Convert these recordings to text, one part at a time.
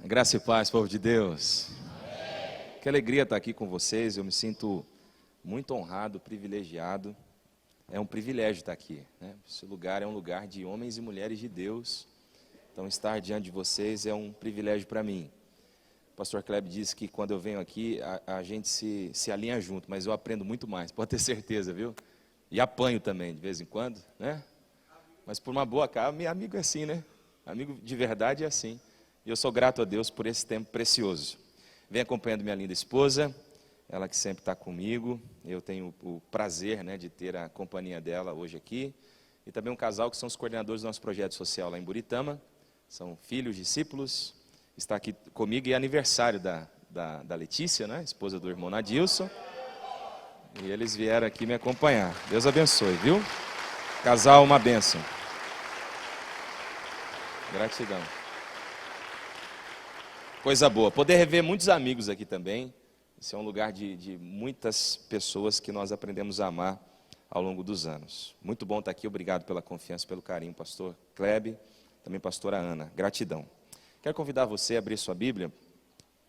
Graça e paz, povo de Deus. Amém. Que alegria estar aqui com vocês. Eu me sinto muito honrado, privilegiado. É um privilégio estar aqui, né? Esse lugar é um lugar de homens e mulheres de Deus. Então, estar diante de vocês é um privilégio para mim. O pastor Kleber disse que quando eu venho aqui, a gente se alinha junto, mas eu aprendo muito mais, pode ter certeza, viu? E apanho também, de vez em quando, né? Mas por uma boa causa, meu amigo é assim, né? Amigo de verdade é assim. E eu sou grato a Deus por esse tempo precioso. Vem acompanhando minha linda esposa, ela que sempre está comigo. Eu tenho o prazer, né, de ter a companhia dela hoje aqui. E também um casal que são os coordenadores do nosso projeto social lá em Buritama. São filhos, discípulos. Está aqui comigo e é aniversário da Letícia, né, esposa do irmão Nadilson. E eles vieram aqui me acompanhar. Deus abençoe, viu? Casal, uma bênção. Gratidão. Coisa boa. Poder rever muitos amigos aqui também. Esse é um lugar de muitas pessoas que nós aprendemos a amar ao longo dos anos. Muito bom estar aqui. Obrigado pela confiança, pelo carinho, pastor Kleber, também pastora Ana. Gratidão. Quero convidar você a abrir sua Bíblia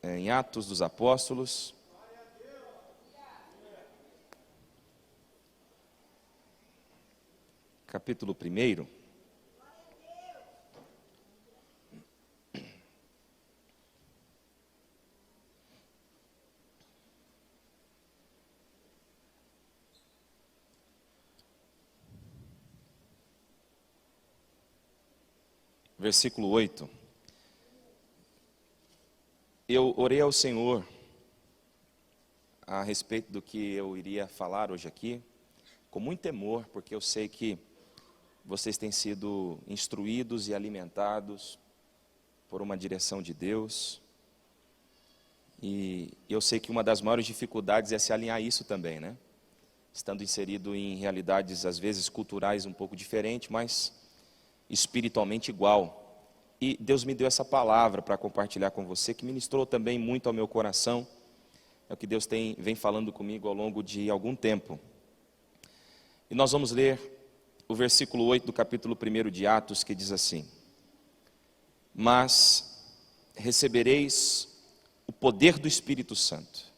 em Atos dos Apóstolos. Capítulo 1. Versículo 8. Eu orei ao Senhor a respeito do que eu iria falar hoje aqui, com muito temor, porque eu sei que vocês têm sido instruídos e alimentados por uma direção de Deus. E eu sei que uma das maiores dificuldades é se alinhar a isso também, né? Estando inserido em realidades, às vezes, culturais um pouco diferentes, mas espiritualmente igual. E Deus me deu essa palavra para compartilhar com você, que ministrou também muito ao meu coração. É o que Deus vem falando comigo ao longo de algum tempo. E nós vamos ler o versículo 8 do capítulo 1 de Atos, que diz assim: Mas recebereis o poder do Espírito Santo,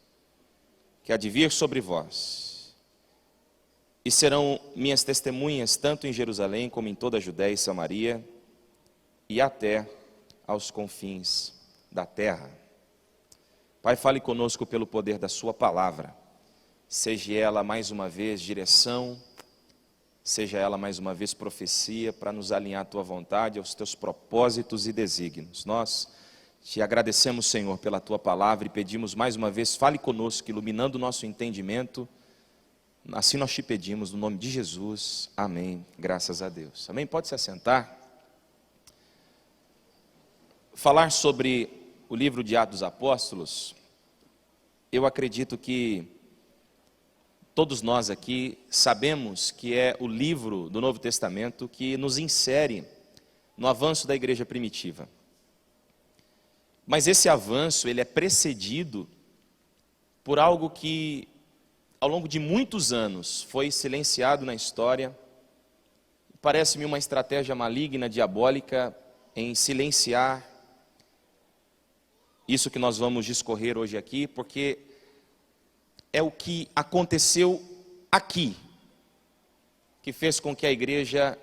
que há de vir sobre vós, e serão minhas testemunhas, tanto em Jerusalém, como em toda a Judéia e Samaria, e até aos confins da terra. Pai, fale conosco pelo poder da sua palavra, seja ela mais uma vez direção, seja ela mais uma vez profecia, para nos alinhar à tua vontade, aos teus propósitos e desígnios. Nós te agradecemos, Senhor, pela tua palavra e pedimos mais uma vez, fale conosco, iluminando o nosso entendimento. Assim nós te pedimos, no nome de Jesus, amém, graças a Deus. Amém, pode se assentar. Falar sobre o livro de Atos dos Apóstolos, eu acredito que todos nós aqui sabemos que é o livro do Novo Testamento que nos insere no avanço da igreja primitiva. Mas esse avanço, ele é precedido por algo que ao longo de muitos anos foi silenciado na história. Parece-me uma estratégia maligna, diabólica, em silenciar isso que nós vamos discorrer hoje aqui, porque é o que aconteceu aqui, que fez com que a igreja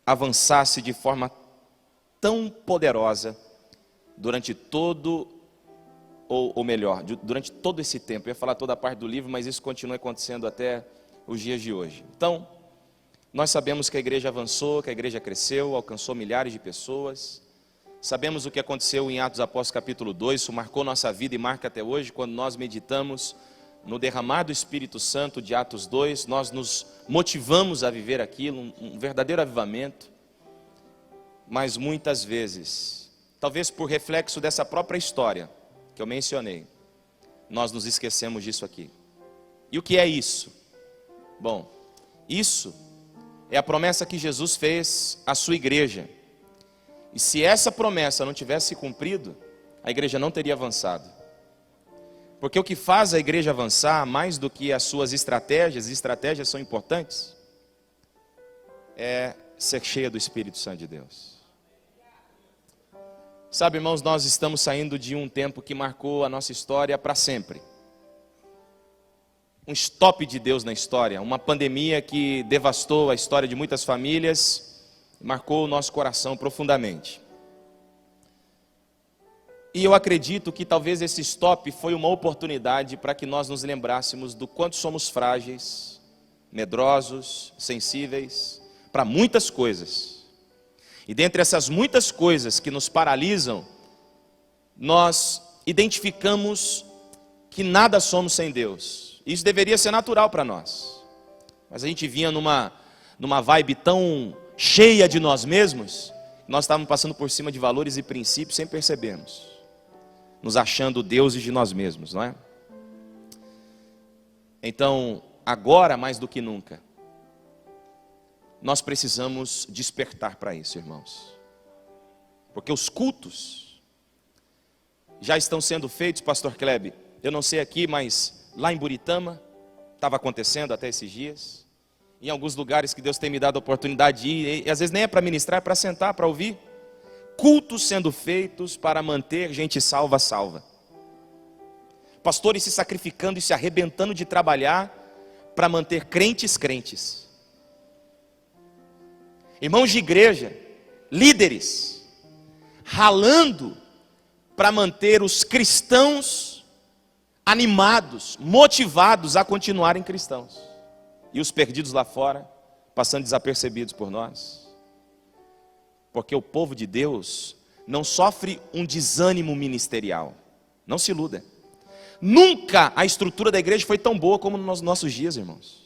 avançasse de forma tão poderosa durante todo, ou melhor, durante todo esse tempo. Eu ia falar toda a parte do livro, mas isso continua acontecendo até os dias de hoje. Então, nós sabemos que a igreja avançou, que a igreja cresceu, alcançou milhares de pessoas. Sabemos o que aconteceu em Atos dos Apóstolos capítulo 2, isso marcou nossa vida e marca até hoje, quando nós meditamos no derramar do Espírito Santo de Atos 2, nós nos motivamos a viver aquilo, um verdadeiro avivamento. Mas muitas vezes, talvez por reflexo dessa própria história que eu mencionei, nós nos esquecemos disso aqui. E o que é isso? Bom, isso é a promessa que Jesus fez à sua igreja. E se essa promessa não tivesse cumprido, a igreja não teria avançado. Porque o que faz a igreja avançar, mais do que as suas estratégias são importantes, é ser cheia do Espírito Santo de Deus. Sabe, irmãos, nós estamos saindo de um tempo que marcou a nossa história para sempre. Um stop de Deus na história, uma pandemia que devastou a história de muitas famílias, marcou o nosso coração profundamente. E eu acredito que talvez esse stop foi uma oportunidade para que nós nos lembrássemos do quanto somos frágeis, medrosos, sensíveis, para muitas coisas. E dentre essas muitas coisas que nos paralisam, nós identificamos que nada somos sem Deus. Isso deveria ser natural para nós. Mas a gente vinha numa vibe tão cheia de nós mesmos, nós estávamos passando por cima de valores e princípios sem percebermos. Nos achando deuses de nós mesmos, não é? Então, agora mais do que nunca, nós precisamos despertar para isso, irmãos. Porque os cultos já estão sendo feitos, pastor Klebe. Eu não sei aqui, mas lá em Buritama, estava acontecendo até esses dias. Em alguns lugares que Deus tem me dado a oportunidade de ir, e às vezes nem é para ministrar, é para sentar, para ouvir. Cultos sendo feitos para manter gente salva. Pastores se sacrificando e se arrebentando de trabalhar para manter crentes. Irmãos de igreja, líderes, ralando para manter os cristãos animados, motivados a continuarem cristãos. E os perdidos lá fora, passando desapercebidos por nós. Porque o povo de Deus não sofre um desânimo ministerial. Não se iluda. Nunca a estrutura da igreja foi tão boa como nos nossos dias, irmãos.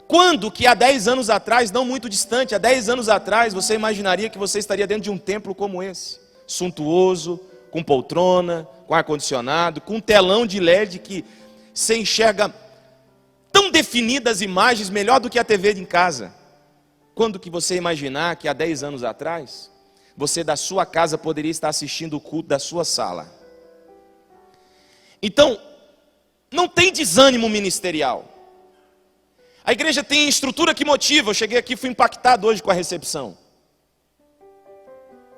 Quando que há 10 anos atrás, não muito distante, há 10 anos atrás, você imaginaria que você estaria dentro de um templo como esse? Suntuoso, com poltrona, com ar-condicionado, com um telão de LED que você enxerga tão definidas imagens, melhor do que a TV em casa. Quando que você imaginar que há 10 anos atrás, você da sua casa poderia estar assistindo o culto da sua sala? Então, não tem desânimo ministerial. A igreja tem estrutura que motiva. Eu cheguei aqui e fui impactado hoje com a recepção.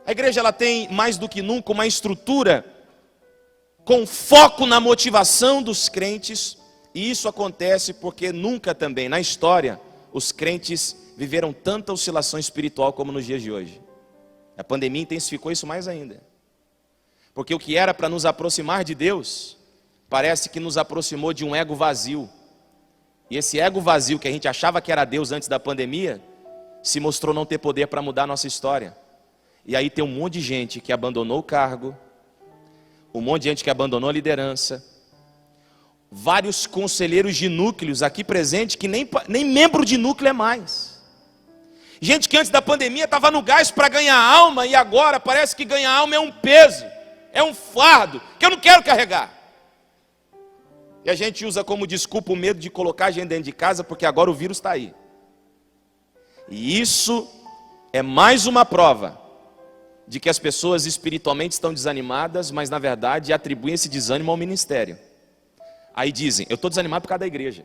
A igreja ela tem mais do que nunca uma estrutura com foco na motivação dos crentes. E isso acontece porque nunca também na história os crentes viveram tanta oscilação espiritual como nos dias de hoje. A pandemia intensificou isso mais ainda. Porque o que era para nos aproximar de Deus, parece que nos aproximou de um ego vazio. E esse ego vazio que a gente achava que era Deus antes da pandemia, se mostrou não ter poder para mudar a nossa história. E aí tem um monte de gente que abandonou o cargo, um monte de gente que abandonou a liderança, vários conselheiros de núcleos aqui presentes que nem membro de núcleo é mais. Gente que antes da pandemia estava no gás para ganhar alma e agora parece que ganhar alma é um peso, é um fardo que eu não quero carregar. E a gente usa como desculpa o medo de colocar a gente dentro de casa, porque agora o vírus está aí. E isso é mais uma prova de que as pessoas espiritualmente estão desanimadas, mas na verdade atribuem esse desânimo ao ministério. Aí dizem, eu estou desanimado por causa da igreja.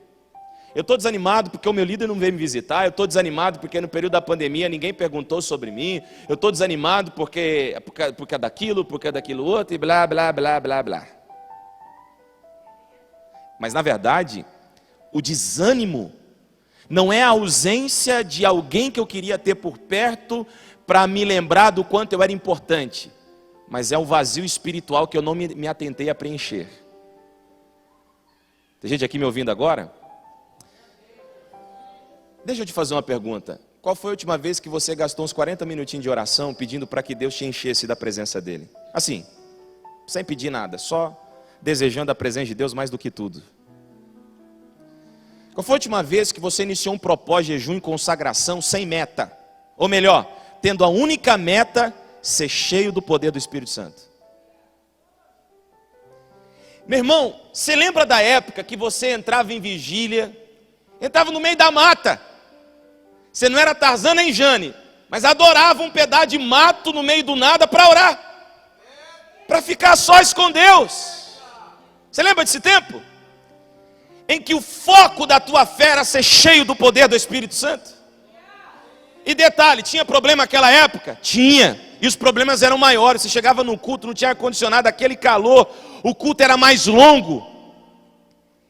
Eu estou desanimado porque o meu líder não veio me visitar. Eu estou desanimado porque no período da pandemia ninguém perguntou sobre mim. Eu estou desanimado porque daquilo, porque daquilo outro, e blá, blá, blá, blá, blá. Mas na verdade, o desânimo não é a ausência de alguém que eu queria ter por perto para me lembrar do quanto eu era importante, mas é o vazio espiritual que eu não me atentei a preencher. Tem gente aqui me ouvindo agora? Deixa eu te fazer uma pergunta. Qual foi a última vez que você gastou uns 40 minutinhos de oração pedindo para que Deus te enchesse da presença dEle? Assim, sem pedir nada, só desejando a presença de Deus mais do que tudo. Qual foi a última vez que você iniciou um propósito de jejum e consagração sem meta? Ou melhor, tendo a única meta, ser cheio do poder do Espírito Santo. Meu irmão, você lembra da época que você entrava em vigília, entrava no meio da mata? Você não era Tarzan nem Jane, mas adorava um pedaço de mato no meio do nada para orar, para ficar sós com Deus. Você lembra desse tempo? Em que o foco da tua fé era ser cheio do poder do Espírito Santo. E detalhe, tinha problema naquela época? Tinha. e os problemas eram maiores. Você chegava no culto, não tinha ar-condicionado, aquele calor, o culto era mais longo.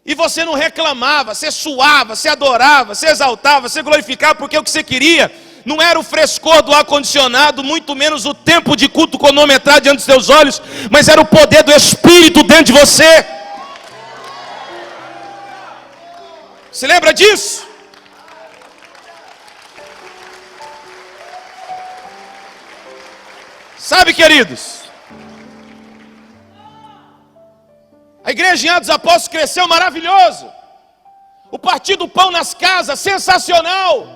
E você não reclamava, você suava, você adorava, você exaltava, você glorificava, porque o que você queria não era o frescor do ar-condicionado, muito menos o tempo de culto cronometrado diante dos seus olhos, mas era o poder do Espírito dentro de você. Se lembra disso? Sabe, queridos, a igreja em Atos dos Apóstolos cresceu maravilhoso. O partir do pão nas casas, sensacional.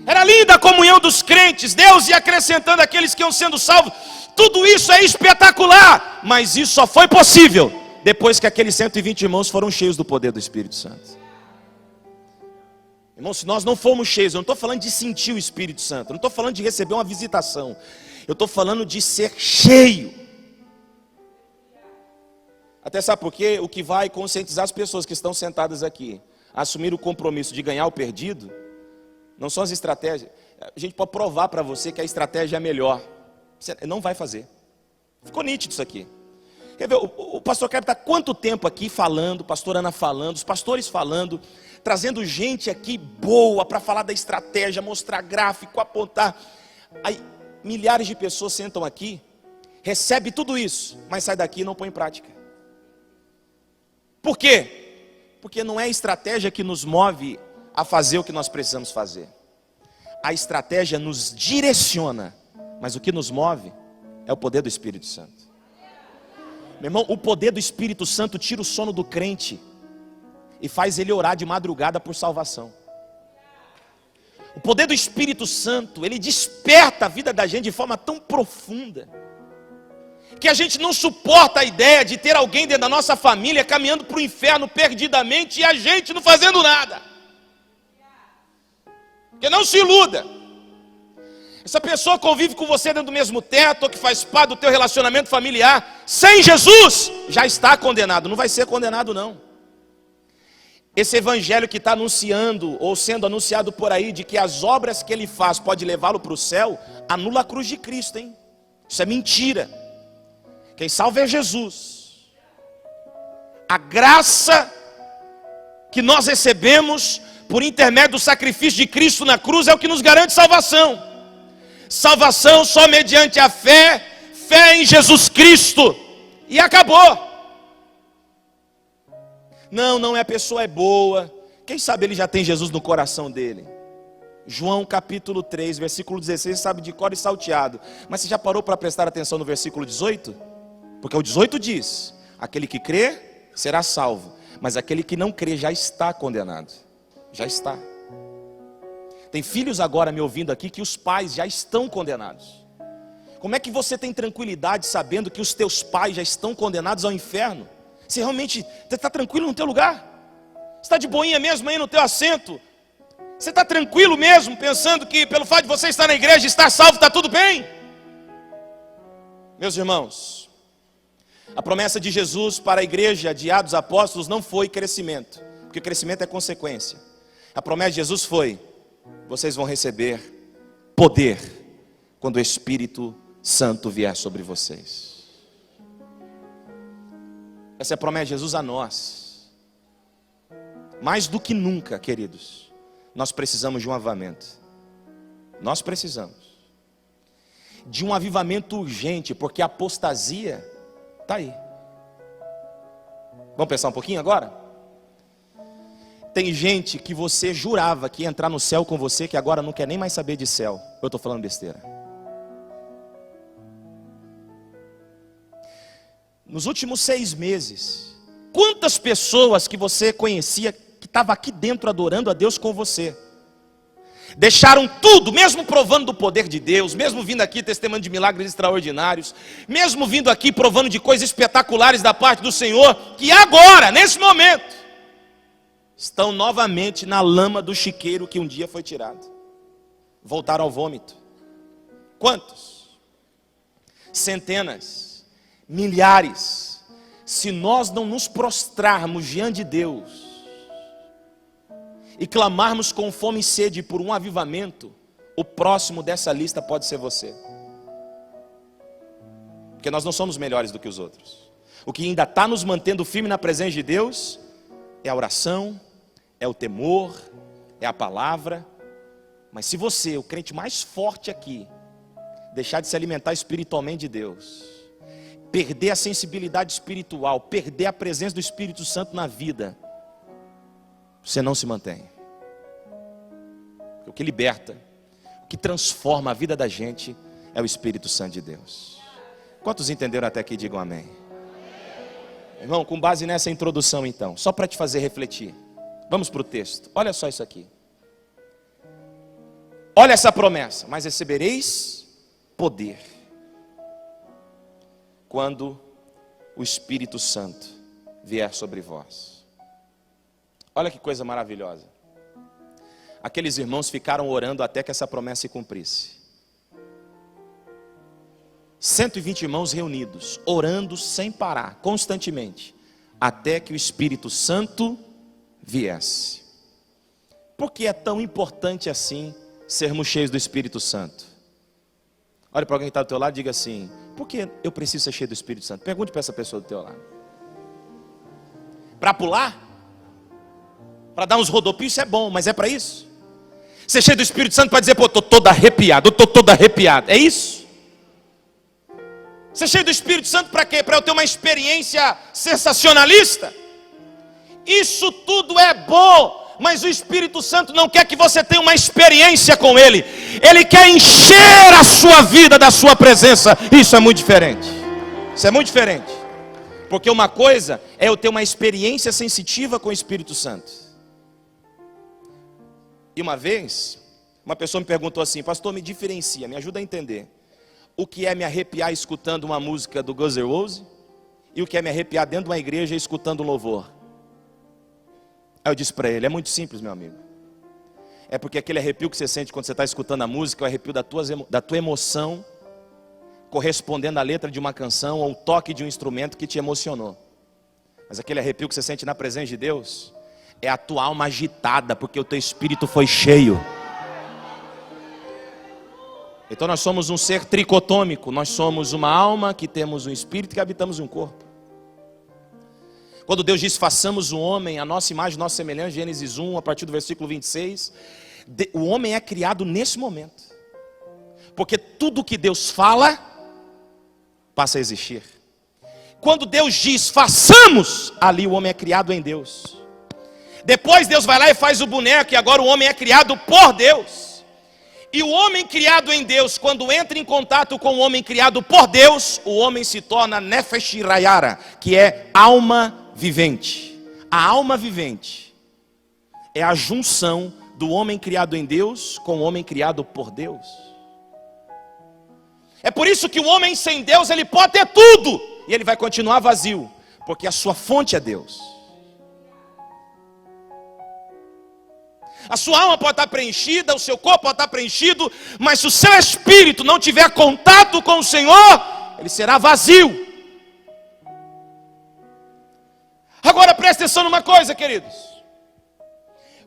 Era linda a comunhão dos crentes. Deus ia acrescentando aqueles que iam sendo salvos. Tudo isso é espetacular. Mas isso só foi possível depois que aqueles 120 irmãos foram cheios do poder do Espírito Santo. Irmãos, se nós não formos cheios, eu não estou falando de sentir o Espírito Santo, eu não estou falando de receber uma visitação, eu estou falando de ser cheio. Até sabe por quê? O que vai conscientizar as pessoas que estão sentadas aqui a assumir o compromisso de ganhar o perdido não são as estratégias. A gente pode provar para você que a estratégia é melhor. Você não vai fazer. Ficou nítido isso aqui. Quer ver, o pastor Kleber está quanto tempo aqui falando, pastor Ana falando, os pastores falando, trazendo gente aqui boa para falar da estratégia, mostrar gráfico, apontar. Aí milhares de pessoas sentam aqui, recebem tudo isso, mas sai daqui e não põe em prática. Por quê? Porque não é a estratégia que nos move a fazer o que nós precisamos fazer. A estratégia nos direciona, mas o que nos move é o poder do Espírito Santo. Meu irmão, o poder do Espírito Santo tira o sono do crente e faz ele orar de madrugada por salvação. O poder do Espírito Santo, ele desperta a vida da gente de forma tão profunda que a gente não suporta a ideia de ter alguém dentro da nossa família caminhando para o inferno perdidamente e a gente não fazendo nada. Porque não se iluda. Essa pessoa convive com você dentro do mesmo teto, ou que faz parte do teu relacionamento familiar, sem Jesus, já está condenado. Não vai ser condenado não. Esse evangelho que está anunciando, ou sendo anunciado por aí, de que as obras que ele faz pode levá-lo para o céu, anula a cruz de Cristo, hein? Isso é mentira. Quem salva é Jesus. A graça que nós recebemos por intermédio do sacrifício de Cristo na cruz é o que nos garante salvação. Salvação só mediante a fé, fé em Jesus Cristo, e acabou. Não, a pessoa é boa, quem sabe ele já tem Jesus no coração dele. João capítulo 3, versículo 16, sabe de cor e salteado. Mas você já parou para prestar atenção no versículo 18? Porque o 18 diz: aquele que crê será salvo, mas aquele que não crê já está condenado. Já está. Tem filhos agora me ouvindo aqui que os pais já estão condenados. Como é que você tem tranquilidade sabendo que os teus pais já estão condenados ao inferno? Você realmente está tranquilo no teu lugar? Você está de boinha mesmo aí no teu assento? Você está tranquilo mesmo, pensando que pelo fato de você estar na igreja, estar salvo, está tudo bem? Meus irmãos, a promessa de Jesus para a igreja de Atos dos Apóstolos não foi crescimento, porque o crescimento é consequência. A promessa de Jesus foi: vocês vão receber poder quando o Espírito Santo vier sobre vocês. Essa é a promessa de Jesus a nós. Mais do que nunca, queridos, nós precisamos de um avivamento. Nós precisamos de um avivamento urgente, porque a apostasia está aí. Vamos pensar um pouquinho agora? Tem gente que você jurava que ia entrar no céu com você, que agora não quer nem mais saber de céu. Eu estou falando besteira. Nos últimos 6 meses, quantas pessoas que você conhecia, que estavam aqui dentro adorando a Deus com você, deixaram tudo, mesmo provando do poder de Deus, mesmo vindo aqui testemunhando de milagres extraordinários, mesmo vindo aqui provando de coisas espetaculares da parte do Senhor, que agora, nesse momento, estão novamente na lama do chiqueiro que um dia foi tirado. Voltaram ao vômito. Quantos? Centenas. Milhares. Se nós não nos prostrarmos diante de Deus e clamarmos com fome e sede por um avivamento, o próximo dessa lista pode ser você. porque nós não somos melhores do que os outros. O que ainda está nos mantendo firme na presença de Deus é a oração, é o temor, é a palavra. Mas se você, o crente mais forte aqui, deixar de se alimentar espiritualmente de Deus, perder a sensibilidade espiritual, perder a presença do Espírito Santo na vida, você não se mantém. O que liberta, o que transforma a vida da gente é o Espírito Santo de Deus. Quantos entenderam até aqui? Digam amém. Irmão, com base nessa introdução então, só para te fazer refletir, vamos para o texto. Olha só isso aqui. Olha essa promessa: mas recebereis poder quando o Espírito Santo vier sobre vós. Olha que coisa maravilhosa. Aqueles irmãos ficaram orando até que essa promessa se cumprisse. 120 irmãos reunidos, orando sem parar, constantemente, até que o Espírito Santo viesse. Por que é tão importante assim sermos cheios do Espírito Santo? Olha para alguém que está do teu lado e diga assim: por que eu preciso ser cheio do Espírito Santo? Pergunte para essa pessoa do teu lado. Para pular? Para dar uns rodopios, isso é bom, mas é para isso? Ser cheio do Espírito Santo para dizer: pô, estou todo arrepiado, eu estou todo arrepiado. É isso? Ser cheio do Espírito Santo para quê? Para eu ter uma experiência sensacionalista? Isso tudo é bom, mas o Espírito Santo não quer que você tenha uma experiência com Ele. Ele quer encher a sua vida da sua presença. Isso é muito diferente. Isso é muito diferente. Porque uma coisa é eu ter uma experiência sensitiva com o Espírito Santo. E uma vez, uma pessoa me perguntou assim: pastor, me diferencia, me ajuda a entender o que é me arrepiar escutando uma música do Guns N' Roses e o que é me arrepiar dentro de uma igreja escutando um louvor. Aí eu disse para ele: é muito simples, meu amigo. É porque aquele arrepio que você sente quando você está escutando a música é o arrepio da tua emoção, correspondendo à letra de uma canção ou o toque de um instrumento que te emocionou. Mas aquele arrepio que você sente na presença de Deus é a tua alma agitada, porque o teu espírito foi cheio. Então nós somos um ser tricotômico. Nós somos uma alma que temos um espírito e que habitamos um corpo. Quando Deus diz: façamos o homem a nossa imagem, nossa semelhança, Gênesis 1, a partir do versículo 26, o homem é criado nesse momento. Porque tudo que Deus fala passa a existir. Quando Deus diz façamos, ali o homem é criado em Deus. Depois Deus vai lá e faz o boneco, e agora o homem é criado por Deus. E o homem criado em Deus, quando entra em contato com o homem criado por Deus, o homem se torna Nefesh Rayara, que é alma vivente. A alma vivente é a junção do homem criado em Deus com o homem criado por Deus. É por isso que o homem sem Deus, ele pode ter tudo e ele vai continuar vazio, porque a sua fonte é Deus. A sua alma pode estar preenchida, o seu corpo pode estar preenchido, mas se o seu espírito não tiver contato com o Senhor, ele será vazio. Agora preste atenção numa coisa, queridos.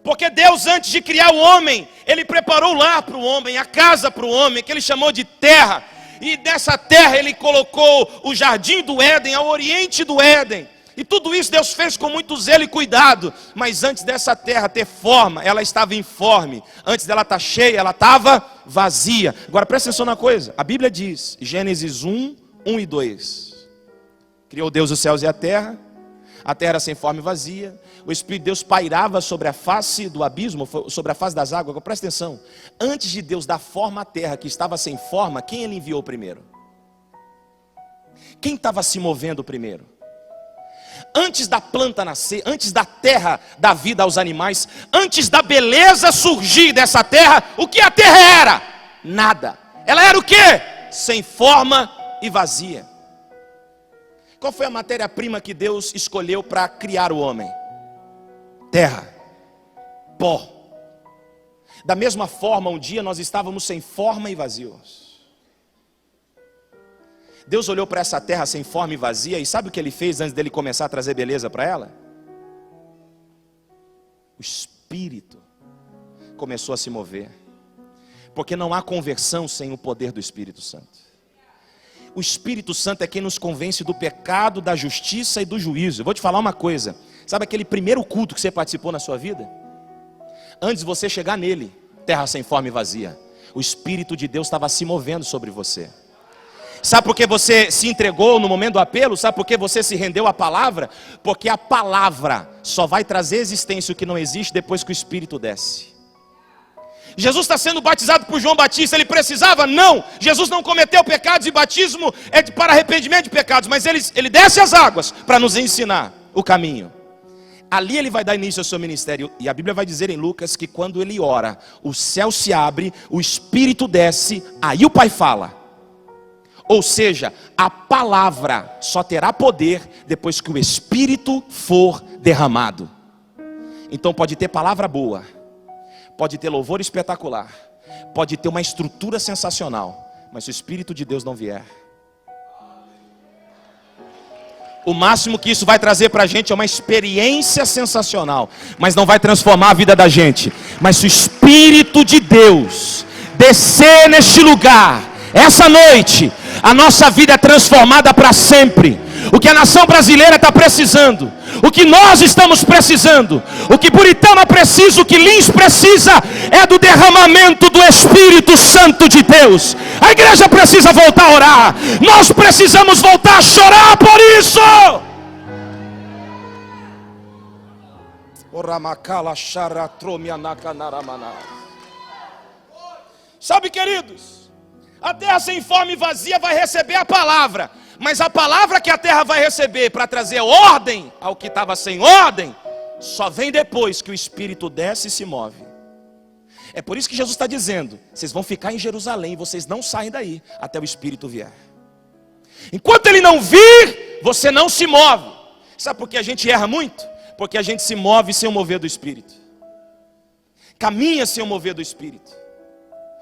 Porque Deus, antes de criar o homem, Ele preparou o lar para o homem, a casa para o homem, que Ele chamou de terra. E nessa terra Ele colocou o jardim do Éden, ao oriente do Éden. E tudo isso Deus fez com muito zelo e cuidado. Mas antes dessa terra ter forma, ela estava informe. Antes dela estar cheia, ela estava vazia. Agora presta atenção na coisa. A Bíblia diz, Gênesis 1, 1 e 2. Criou Deus os céus e a terra era sem forma e vazia. O Espírito de Deus pairava sobre a face do abismo, sobre a face das águas. Agora presta atenção. Antes de Deus dar forma à terra que estava sem forma, quem Ele enviou primeiro? Quem estava se movendo primeiro? Antes da planta nascer, antes da terra dar vida aos animais, antes da beleza surgir dessa terra, o que a terra era? Nada. Ela era o quê? Sem forma e vazia. Qual foi a matéria-prima que Deus escolheu para criar o homem? Terra, pó. Da mesma forma, um dia nós estávamos sem forma e vazios. Deus olhou para essa terra sem forma e vazia, e sabe o que Ele fez antes dele começar a trazer beleza para ela? O Espírito começou a se mover, porque não há conversão sem o poder do Espírito Santo. O Espírito Santo é quem nos convence do pecado, da justiça e do juízo. Eu vou te falar uma coisa. Sabe aquele primeiro culto que você participou na sua vida? Antes de você chegar nele, terra sem forma e vazia, o Espírito de Deus estava se movendo sobre você. Sabe por que você se entregou no momento do apelo? Sabe por que você se rendeu à palavra? Porque a palavra só vai trazer existência o que não existe depois que o Espírito desce. Jesus está sendo batizado por João Batista, ele precisava? Não, Jesus não cometeu pecados e batismo é para arrependimento de pecados, mas ele desce as águas para nos ensinar o caminho. Ali ele vai dar início ao seu ministério, e a Bíblia vai dizer em Lucas que quando ele ora, o céu se abre, o Espírito desce, aí o Pai fala. Ou seja, a palavra só terá poder depois que o Espírito for derramado. Então pode ter palavra boa, pode ter louvor espetacular, pode ter uma estrutura sensacional, mas se o Espírito de Deus não vier, o máximo que isso vai trazer para a gente é uma experiência sensacional, mas não vai transformar a vida da gente. Mas se o Espírito de Deus descer neste lugar, essa noite, a nossa vida é transformada para sempre. O que a nação brasileira está precisando, o que nós estamos precisando, o que Buritama precisa, o que Lins precisa, é do derramamento do Espírito Santo de Deus. A igreja precisa voltar a orar, nós precisamos voltar a chorar por isso. Sabe, queridos, a terra sem fome e vazia vai receber a palavra, mas a palavra que a terra vai receber para trazer ordem ao que estava sem ordem, só vem depois que o Espírito desce e se move. É por isso que Jesus está dizendo: vocês vão ficar em Jerusalém, vocês não saem daí até o Espírito vier. Enquanto ele não vir, você não se move. Sabe por que a gente erra muito? Porque a gente se move sem o mover do Espírito, caminha sem o mover do Espírito,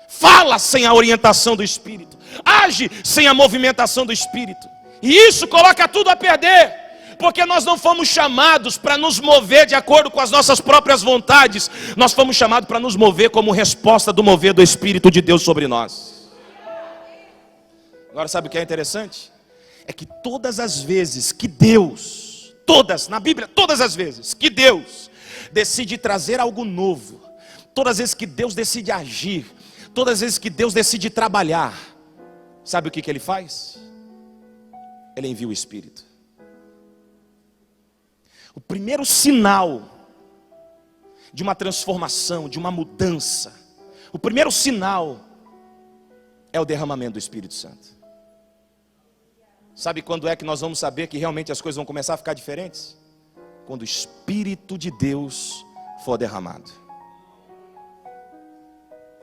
fala sem a orientação do Espírito, age sem a movimentação do Espírito, e isso coloca tudo a perder, porque nós não fomos chamados para nos mover de acordo com as nossas próprias vontades, nós fomos chamados para nos mover como resposta do mover do Espírito de Deus sobre nós. Agora, sabe o que é interessante? É que todas as vezes que Deus, na Bíblia, todas as vezes que Deus decide trazer algo novo, todas as vezes que Deus decide agir, todas as vezes que Deus decide trabalhar, sabe o que ele faz? Ele envia o Espírito. O primeiro sinal de uma transformação, de uma mudança, o primeiro sinal é o derramamento do Espírito Santo. Sabe quando é que nós vamos saber que realmente as coisas vão começar a ficar diferentes? Quando o Espírito de Deus for derramado.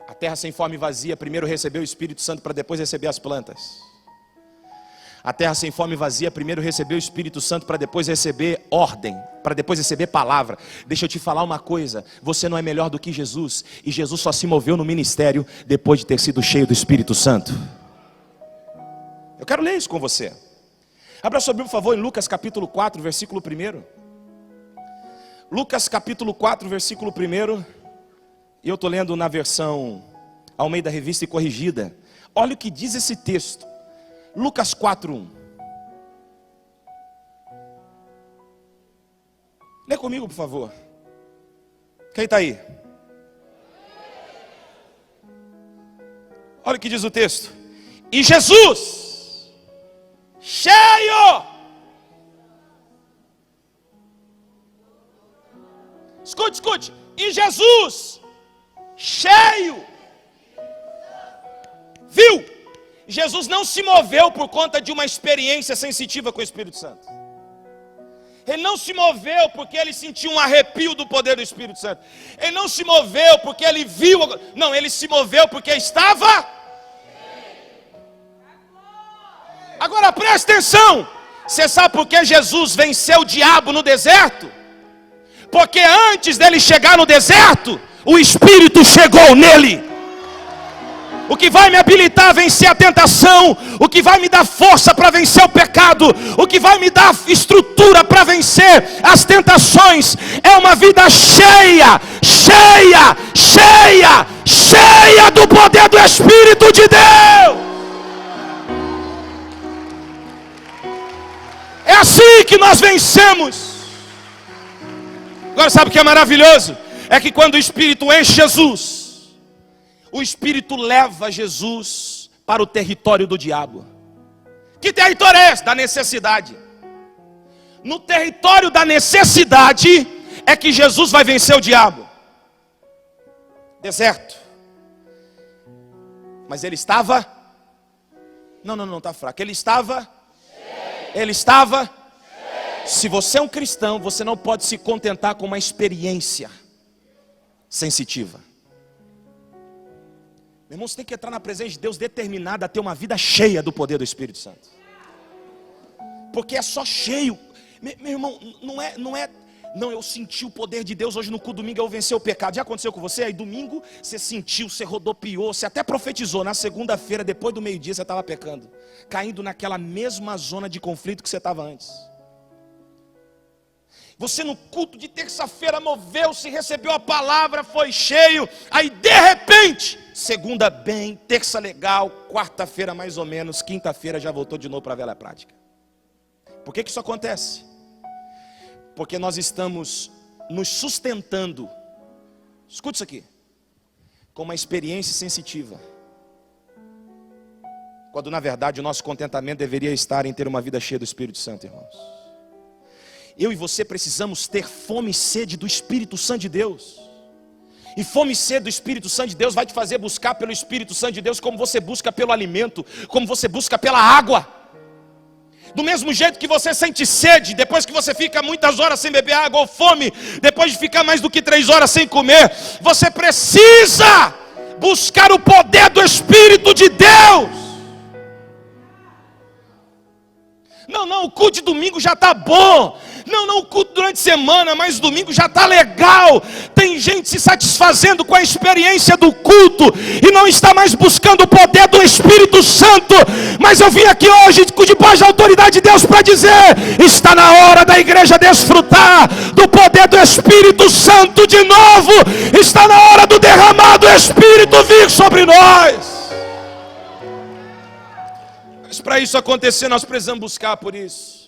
A terra sem fome e vazia primeiro recebeu o Espírito Santo para depois receber as plantas. A terra sem fome e vazia primeiro recebeu o Espírito Santo para depois receber ordem, para depois receber palavra. Deixa eu te falar uma coisa: você não é melhor do que Jesus, e Jesus só se moveu no ministério depois de ter sido cheio do Espírito Santo. Eu quero ler isso com você. Abra sua Bíblia, por favor, em Lucas capítulo 4, versículo 1. Lucas capítulo 4, versículo 1. E eu estou lendo na versão Almeida Revista e Corrigida. Olha o que diz esse texto. Lucas 4:1. Lê comigo, por favor. Quem está aí? Olha o que diz o texto. E Jesus, cheio. Escute. E Jesus, cheio. Viu? Jesus não se moveu por conta de uma experiência sensitiva com o Espírito Santo. Ele não se moveu porque ele sentiu um arrepio do poder do Espírito Santo. Ele não se moveu porque ele viu. Não, ele se moveu porque estava. Agora presta atenção. Você sabe por que Jesus venceu o diabo no deserto? Porque antes dele chegar no deserto, o Espírito chegou nele. O que vai me habilitar a vencer a tentação, o que vai me dar força para vencer o pecado, o que vai me dar estrutura para vencer as tentações, é uma vida cheia do poder do Espírito de Deus. assim que nós vencemos. Agora sabe o que é maravilhoso? É que quando o Espírito enche Jesus, o Espírito leva Jesus para o território do diabo. Que território é esse? Da necessidade. No território da necessidade é que Jesus vai vencer o diabo. Deserto. Mas ele estava... Não, está fraco. Ele estava... Se você é um cristão, você não pode se contentar com uma experiência sensitiva. Meu irmão, você tem que entrar na presença de Deus determinado a ter uma vida cheia do poder do Espírito Santo. Porque é só cheio. Meu irmão, não, eu senti o poder de Deus hoje no culto domingo, eu venci o pecado. Já aconteceu com você? Aí domingo você sentiu, você rodopiou, você até profetizou. Na segunda-feira, depois do meio-dia, você estava pecando, caindo naquela mesma zona de conflito que você estava antes. Você no culto de terça-feira moveu-se, recebeu a palavra, foi cheio. Aí de repente, segunda bem, terça legal, quarta-feira mais ou menos, quinta-feira já voltou de novo para a velha prática. Por que isso acontece? Porque nós estamos nos sustentando, escute isso aqui, com uma experiência sensitiva, quando na verdade o nosso contentamento deveria estar em ter uma vida cheia do Espírito Santo, irmãos. Eu e você precisamos ter fome e sede do Espírito Santo de Deus. E fome e sede do Espírito Santo de Deus vai te fazer buscar pelo Espírito Santo de Deus como você busca pelo alimento, como você busca pela água. Do mesmo jeito que você sente sede depois que você fica muitas horas sem beber água, ou fome depois de ficar mais do que 3 horas sem comer, você precisa buscar o poder do Espírito de Deus. Não, o culto de domingo já está bom. Não, o culto durante a semana, mas domingo já está legal. Tem gente se satisfazendo com a experiência do culto e não está mais buscando o poder do Espírito Santo. Mas eu vim aqui hoje, debaixo da autoridade de Deus, para dizer: está na hora da igreja desfrutar do poder do Espírito Santo de novo. Está na hora do derramar do Espírito vir sobre nós. Mas para isso acontecer, nós precisamos buscar por isso.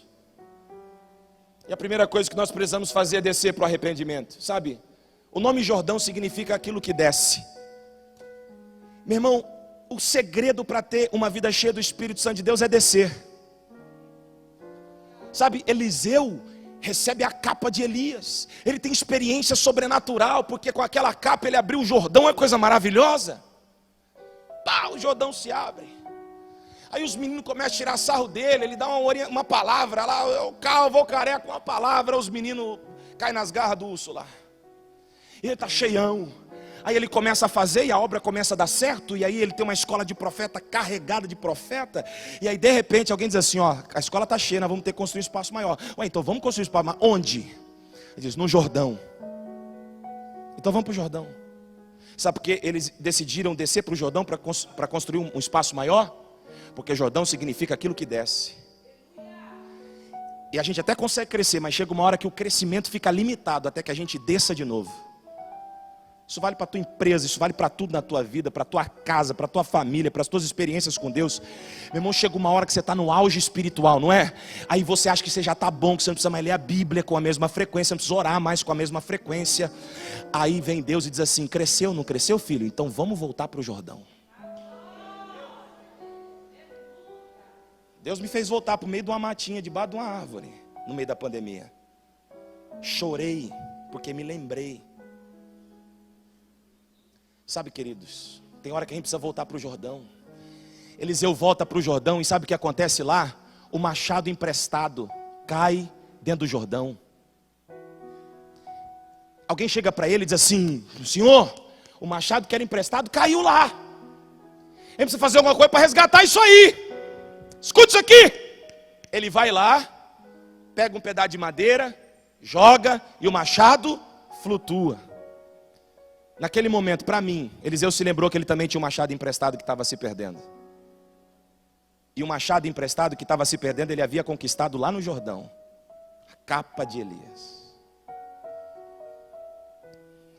E a primeira coisa que nós precisamos fazer é descer para o arrependimento. Sabe, o nome Jordão significa aquilo que desce. Meu irmão, o segredo para ter uma vida cheia do Espírito Santo de Deus é descer. Sabe, Eliseu recebe a capa de Elias. Ele tem experiência sobrenatural, porque com aquela capa ele abriu o Jordão, é coisa maravilhosa. Pá, o Jordão se abre. Aí os meninos começam a tirar sarro dele, ele dá uma palavra lá, eu calvo, eu careco uma palavra, os meninos caem nas garras do urso lá. E ele está cheião. Aí ele começa a fazer e a obra começa a dar certo, e aí ele tem uma escola de profeta carregada de profeta, e aí de repente alguém diz assim: ó, a escola está cheia, nós vamos ter que construir um espaço maior. Ué, então vamos construir um espaço maior. Onde? Ele diz: no Jordão. Então vamos para o Jordão. Sabe por que eles decidiram descer para o Jordão para construir um espaço maior? Porque Jordão significa aquilo que desce. E a gente até consegue crescer, mas chega uma hora que o crescimento fica limitado até que a gente desça de novo. Isso vale para a tua empresa, isso vale para tudo na tua vida, para a tua casa, para a tua família, para as tuas experiências com Deus. Meu irmão, chega uma hora que você está no auge espiritual, não é? Aí você acha que você já está bom, que você não precisa mais ler a Bíblia com a mesma frequência, não precisa orar mais com a mesma frequência. Aí vem Deus e diz assim: cresceu, não cresceu, filho? Então vamos voltar para o Jordão. Deus me fez voltar para o meio de uma matinha, debaixo de uma árvore, no meio da pandemia. Chorei, porque me lembrei. Sabe, queridos, tem hora que a gente precisa voltar para o Jordão. Eliseu volta para o Jordão e sabe o que acontece lá? O machado emprestado cai dentro do Jordão. Alguém chega para ele e diz assim: senhor, o machado que era emprestado caiu lá. Ele precisa fazer alguma coisa para resgatar isso aí. Escute isso aqui. Ele vai lá, pega um pedaço de madeira, joga e o machado flutua. Naquele momento, para mim, Eliseu se lembrou que ele também tinha um machado emprestado que estava se perdendo. E o machado emprestado que estava se perdendo, ele havia conquistado lá no Jordão. A capa de Elias.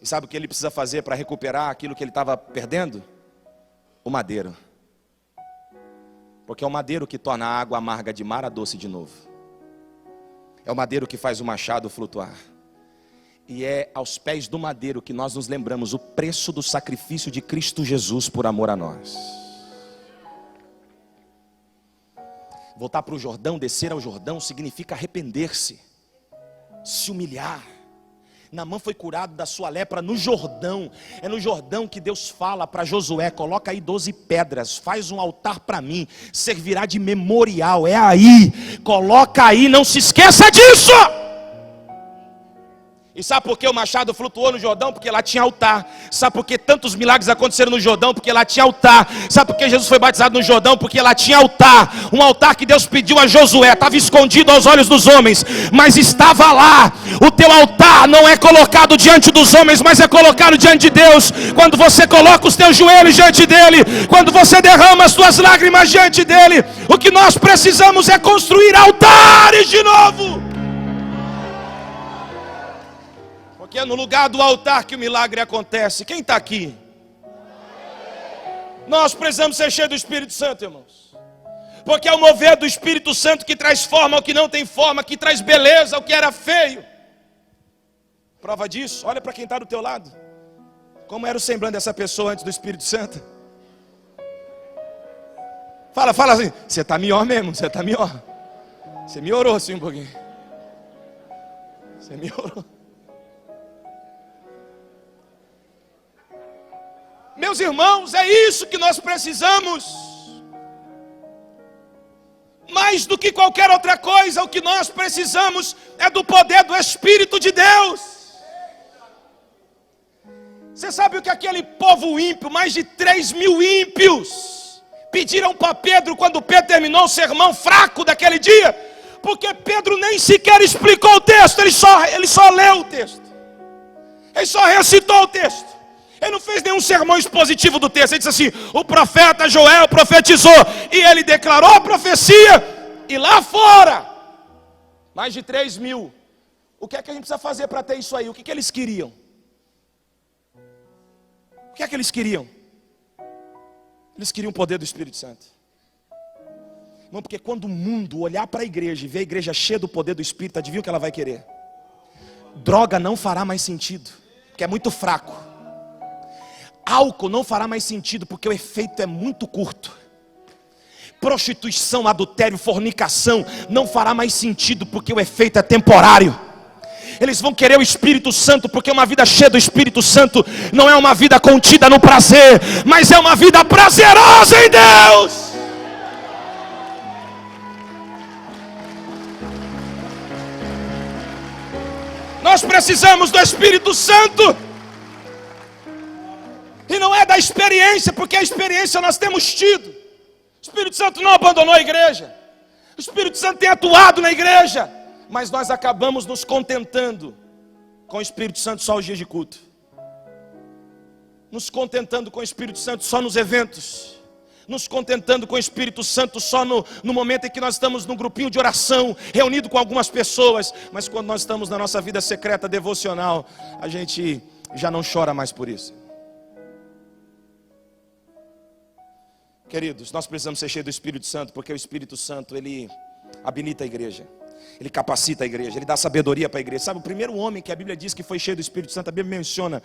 E sabe o que ele precisa fazer para recuperar aquilo que ele estava perdendo? O madeiro. Porque é o madeiro que torna a água amarga de mar a doce de novo. É o madeiro que faz o machado flutuar. E é aos pés do madeiro que nós nos lembramos o preço do sacrifício de Cristo Jesus por amor a nós. Voltar para o Jordão, descer ao Jordão, significa arrepender-se, se humilhar. Naamã foi curado da sua lepra no Jordão. É no Jordão que Deus fala para Josué: coloca aí 12 pedras, faz um altar para mim, servirá de memorial. É aí, coloca aí, não se esqueça disso. E sabe por que o machado flutuou no Jordão? Porque lá tinha altar. Sabe por que tantos milagres aconteceram no Jordão? Porque lá tinha altar. Sabe por que Jesus foi batizado no Jordão? Porque lá tinha altar. Um altar que Deus pediu a Josué. Estava escondido aos olhos dos homens, mas estava lá. O teu altar não é colocado diante dos homens, mas é colocado diante de Deus. Quando você coloca os teus joelhos diante dele, quando você derrama as tuas lágrimas diante dele, o que nós precisamos é construir altares de novo. Que é no lugar do altar que o milagre acontece. Quem está aqui? Nós precisamos ser cheios do Espírito Santo, irmãos. Porque é o mover do Espírito Santo que traz forma ao que não tem forma, que traz beleza ao que era feio. Prova disso, olha para quem está do teu lado. Como era o semblante dessa pessoa antes do Espírito Santo? Fala assim, você está melhor mesmo, você está melhor. Você melhorou assim um pouquinho. Você melhorou. Meus irmãos, é isso que nós precisamos. Mais do que qualquer outra coisa, o que nós precisamos é do poder do Espírito de Deus. Você sabe o que aquele povo ímpio, mais de 3.000 ímpios, pediram para Pedro quando Pedro terminou o sermão fraco daquele dia? Porque Pedro nem sequer explicou o texto, ele só leu o texto. Ele só recitou o texto. Ele não fez nenhum sermão expositivo do texto. Ele disse assim: o profeta Joel profetizou, e ele declarou a profecia. E lá fora, mais de 3.000. O que é que a gente precisa fazer para ter isso aí? O que eles queriam? O que é que eles queriam? Eles queriam o poder do Espírito Santo. Não, porque quando o mundo olhar para a igreja e ver a igreja cheia do poder do Espírito, adivinha o que ela vai querer? Droga não fará mais sentido, porque é muito fraco. Álcool não fará mais sentido, porque o efeito é muito curto. Prostituição, adultério, fornicação não fará mais sentido, porque o efeito é temporário. Eles vão querer o Espírito Santo, porque uma vida cheia do Espírito Santo não é uma vida contida no prazer, mas é uma vida prazerosa em Deus. Nós precisamos do Espírito Santo. E não é da experiência, porque a experiência nós temos tido. O Espírito Santo não abandonou a igreja. O Espírito Santo tem atuado na igreja. Mas nós acabamos nos contentando com o Espírito Santo só os dias de culto. Nos contentando com o Espírito Santo só nos eventos. Nos contentando com o Espírito Santo só no momento em que nós estamos num grupinho de oração, reunido com algumas pessoas. Mas quando nós estamos na nossa vida secreta, devocional, a gente já não chora mais por isso. Queridos, nós precisamos ser cheios do Espírito Santo, porque o Espírito Santo, ele habilita a igreja, ele capacita a igreja, ele dá sabedoria para a igreja. Sabe, o primeiro homem que a Bíblia diz que foi cheio do Espírito Santo, a Bíblia menciona,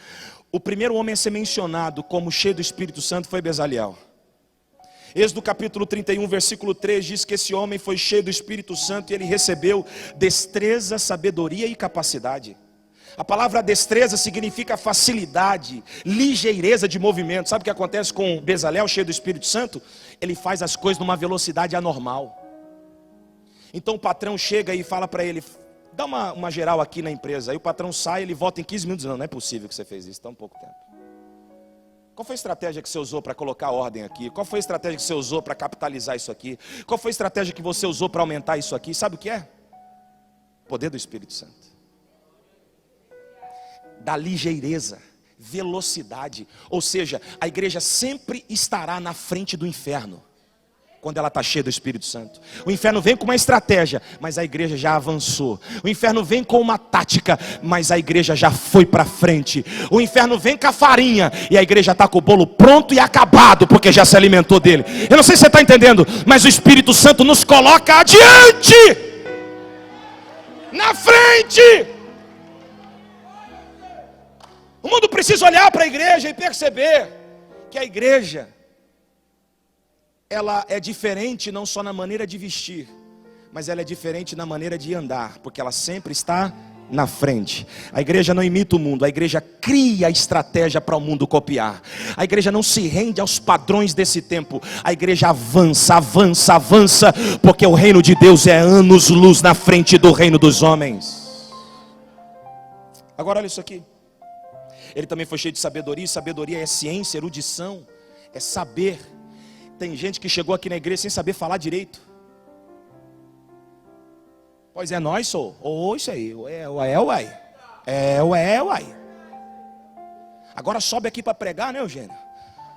o primeiro homem a ser mencionado como cheio do Espírito Santo foi Bezaliel. Êxodo capítulo 31, versículo 3 diz que esse homem foi cheio do Espírito Santo e ele recebeu destreza, sabedoria e capacidade. A palavra destreza significa facilidade, ligeireza de movimento. Sabe o que acontece com Bezaliel, cheio do Espírito Santo? Ele faz as coisas numa velocidade anormal. Então o patrão chega e fala para ele: dá uma geral aqui na empresa. Aí o patrão sai, ele volta em 15 minutos. Não é possível que você fez isso, tão pouco tempo. Qual foi a estratégia que você usou para colocar ordem aqui? Qual foi a estratégia que você usou para capitalizar isso aqui? Qual foi a estratégia que você usou para aumentar isso aqui? Sabe o que é? Poder do Espírito Santo. Da ligeireza, velocidade. Ou seja, a igreja sempre estará na frente do inferno quando ela está cheia do Espírito Santo. O inferno vem com uma estratégia, mas a igreja já avançou. O inferno vem com uma tática, mas a igreja já foi para frente. O inferno vem com a farinha e a igreja está com o bolo pronto e acabado, porque já se alimentou dele. Eu não sei se você está entendendo, mas o Espírito Santo nos coloca adiante. na frente. O mundo precisa olhar para a igreja e perceber que a igreja, ela é diferente não só na maneira de vestir, mas ela é diferente na maneira de andar, porque ela sempre está na frente. A igreja não imita o mundo, a igreja cria estratégia para o mundo copiar. A igreja não se rende aos padrões desse tempo, a igreja avança, avança, avança, porque o reino de Deus é anos-luz na frente do reino dos homens. Agora olha isso aqui. Ele também foi cheio de sabedoria, e sabedoria é ciência, erudição, é saber. Tem gente que chegou aqui na igreja sem saber falar direito. Pois é, nós sou. Ou isso aí, uai. Agora sobe aqui para pregar, né, Eugênio?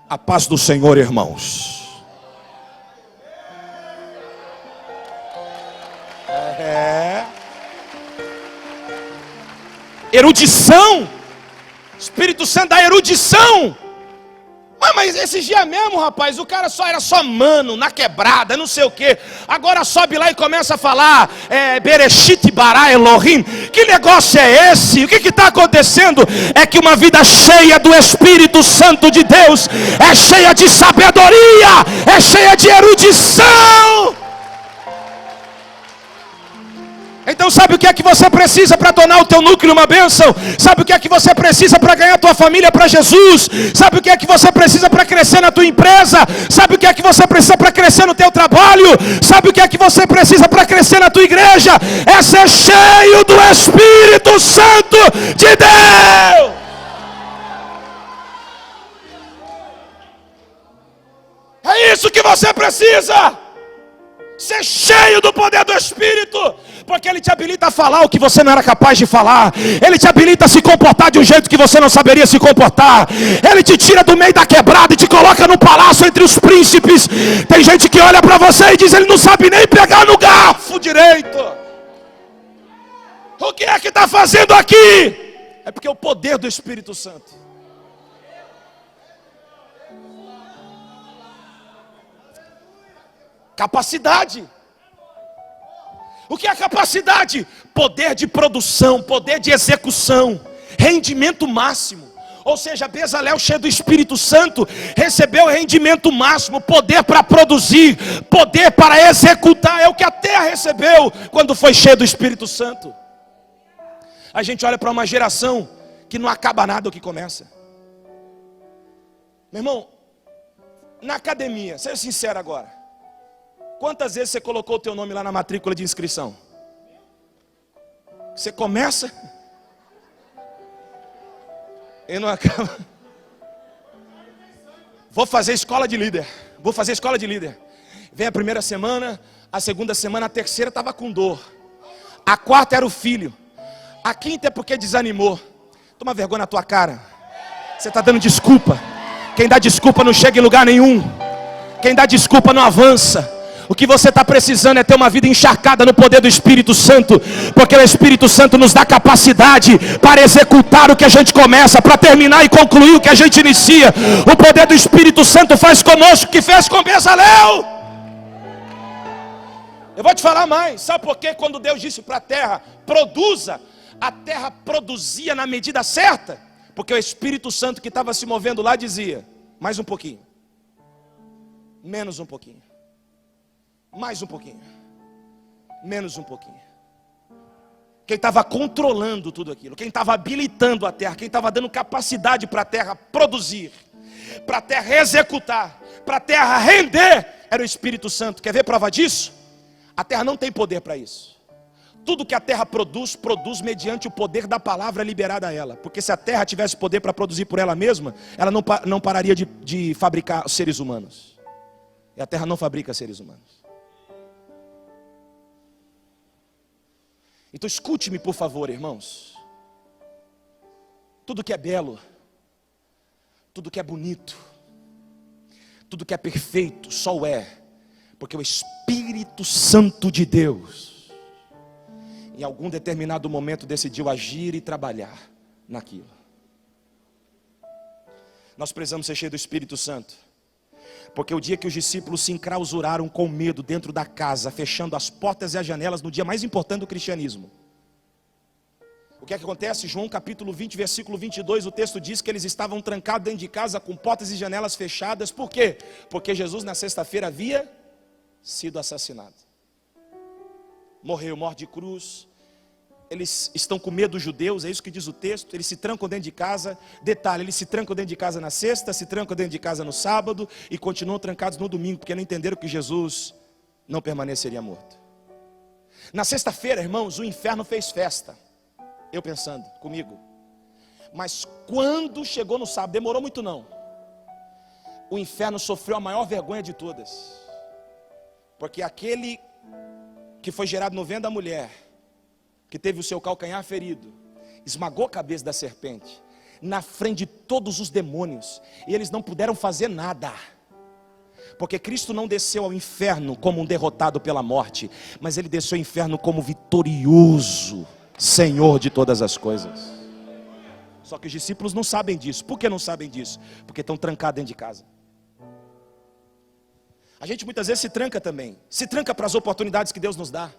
A paz do Senhor, irmãos. Erudição. Espírito Santo da erudição. Mas esse dia mesmo, rapaz, o cara era só mano, na quebrada, não sei o que. Agora sobe lá e começa a falar Bereshit bara Elohim. Que negócio é esse? O que está acontecendo? É que uma vida cheia do Espírito Santo de Deus é cheia de sabedoria, é cheia de erudição. Então sabe o que é que você precisa para tornar o teu núcleo uma bênção? Sabe o que é que você precisa para ganhar a tua família para Jesus? Sabe o que é que você precisa para crescer na tua empresa? Sabe o que é que você precisa para crescer no teu trabalho? Sabe o que é que você precisa para crescer na tua igreja? É ser cheio do Espírito Santo de Deus. É isso que você precisa. Ser cheio do poder do Espírito, porque Ele te habilita a falar o que você não era capaz de falar. Ele te habilita a se comportar de um jeito que você não saberia se comportar. Ele te tira do meio da quebrada e te coloca no palácio entre os príncipes. Tem gente que olha para você e diz: ele não sabe nem pegar no garfo direito. O que é que está fazendo aqui? É porque é o poder do Espírito Santo. Capacidade. O que é capacidade? Poder de produção, poder de execução, rendimento máximo. Ou seja, Bezalel, cheio do Espírito Santo, recebeu rendimento máximo, poder para produzir, poder para executar. É o que a terra recebeu quando foi cheio do Espírito Santo. A gente olha para uma geração que não acaba nada o que começa. Meu irmão, na academia, seja sincero agora. Quantas vezes você colocou o teu nome lá na matrícula de inscrição? Você começa e não acaba. Vou fazer escola de líder. Vem a primeira semana, a segunda semana, a terceira estava com dor. A quarta era o filho. A quinta é porque desanimou. Toma vergonha na tua cara. Você está dando desculpa. Quem dá desculpa não chega em lugar nenhum. Quem dá desculpa não avança. O que você está precisando é ter uma vida encharcada no poder do Espírito Santo, porque o Espírito Santo nos dá capacidade para executar o que a gente começa, para terminar e concluir o que a gente inicia. O poder do Espírito Santo faz conosco o que fez com Bezalel. Eu vou te falar mais. Sabe por quê? Quando Deus disse para a terra: produza, a terra produzia na medida certa, porque o Espírito Santo que estava se movendo lá dizia: mais um pouquinho, menos um pouquinho, mais um pouquinho, menos um pouquinho. Quem estava controlando tudo aquilo, quem estava habilitando a terra, quem estava dando capacidade para a terra produzir, para a terra executar, para a terra render, era o Espírito Santo. Quer ver prova disso? A terra não tem poder para isso. Tudo que a terra produz, produz mediante o poder da palavra liberada a ela. Porque se a terra tivesse poder para produzir por ela mesma, ela não pararia de fabricar seres humanos. E a terra não fabrica seres humanos. Então escute-me, por favor, irmãos. Tudo que é belo, tudo que é bonito, tudo que é perfeito, só o é porque o Espírito Santo de Deus, em algum determinado momento, decidiu agir e trabalhar naquilo. Nós precisamos ser cheios do Espírito Santo, porque o dia que os discípulos se enclausuraram com medo dentro da casa, fechando as portas e as janelas, no dia mais importante do cristianismo, O que é que acontece? João capítulo 20, versículo 22, o texto diz que eles estavam trancados dentro de casa com portas e janelas fechadas. Por quê? Porque Jesus na sexta-feira havia sido assassinado. Morreu, morte de cruz. Eles estão com medo dos judeus, é isso que diz o texto. Eles se trancam dentro de casa. Detalhe, eles se trancam dentro de casa na sexta, se trancam dentro de casa no sábado e continuam trancados no domingo, porque não entenderam que Jesus não permaneceria morto. Na sexta-feira, irmãos, o inferno fez festa. Eu pensando comigo. Mas quando chegou no sábado, demorou muito não. O inferno sofreu a maior vergonha de todas. Porque aquele que foi gerado no ventre da mulher, que teve o seu calcanhar ferido, esmagou a cabeça da serpente, na frente de todos os demônios, e eles não puderam fazer nada, porque Cristo não desceu ao inferno como um derrotado pela morte, mas Ele desceu ao inferno como vitorioso, Senhor de todas as coisas. Só que os discípulos não sabem disso. Por que não sabem disso? Porque estão trancados dentro de casa. A gente muitas vezes se tranca também, se tranca para as oportunidades que Deus nos dá.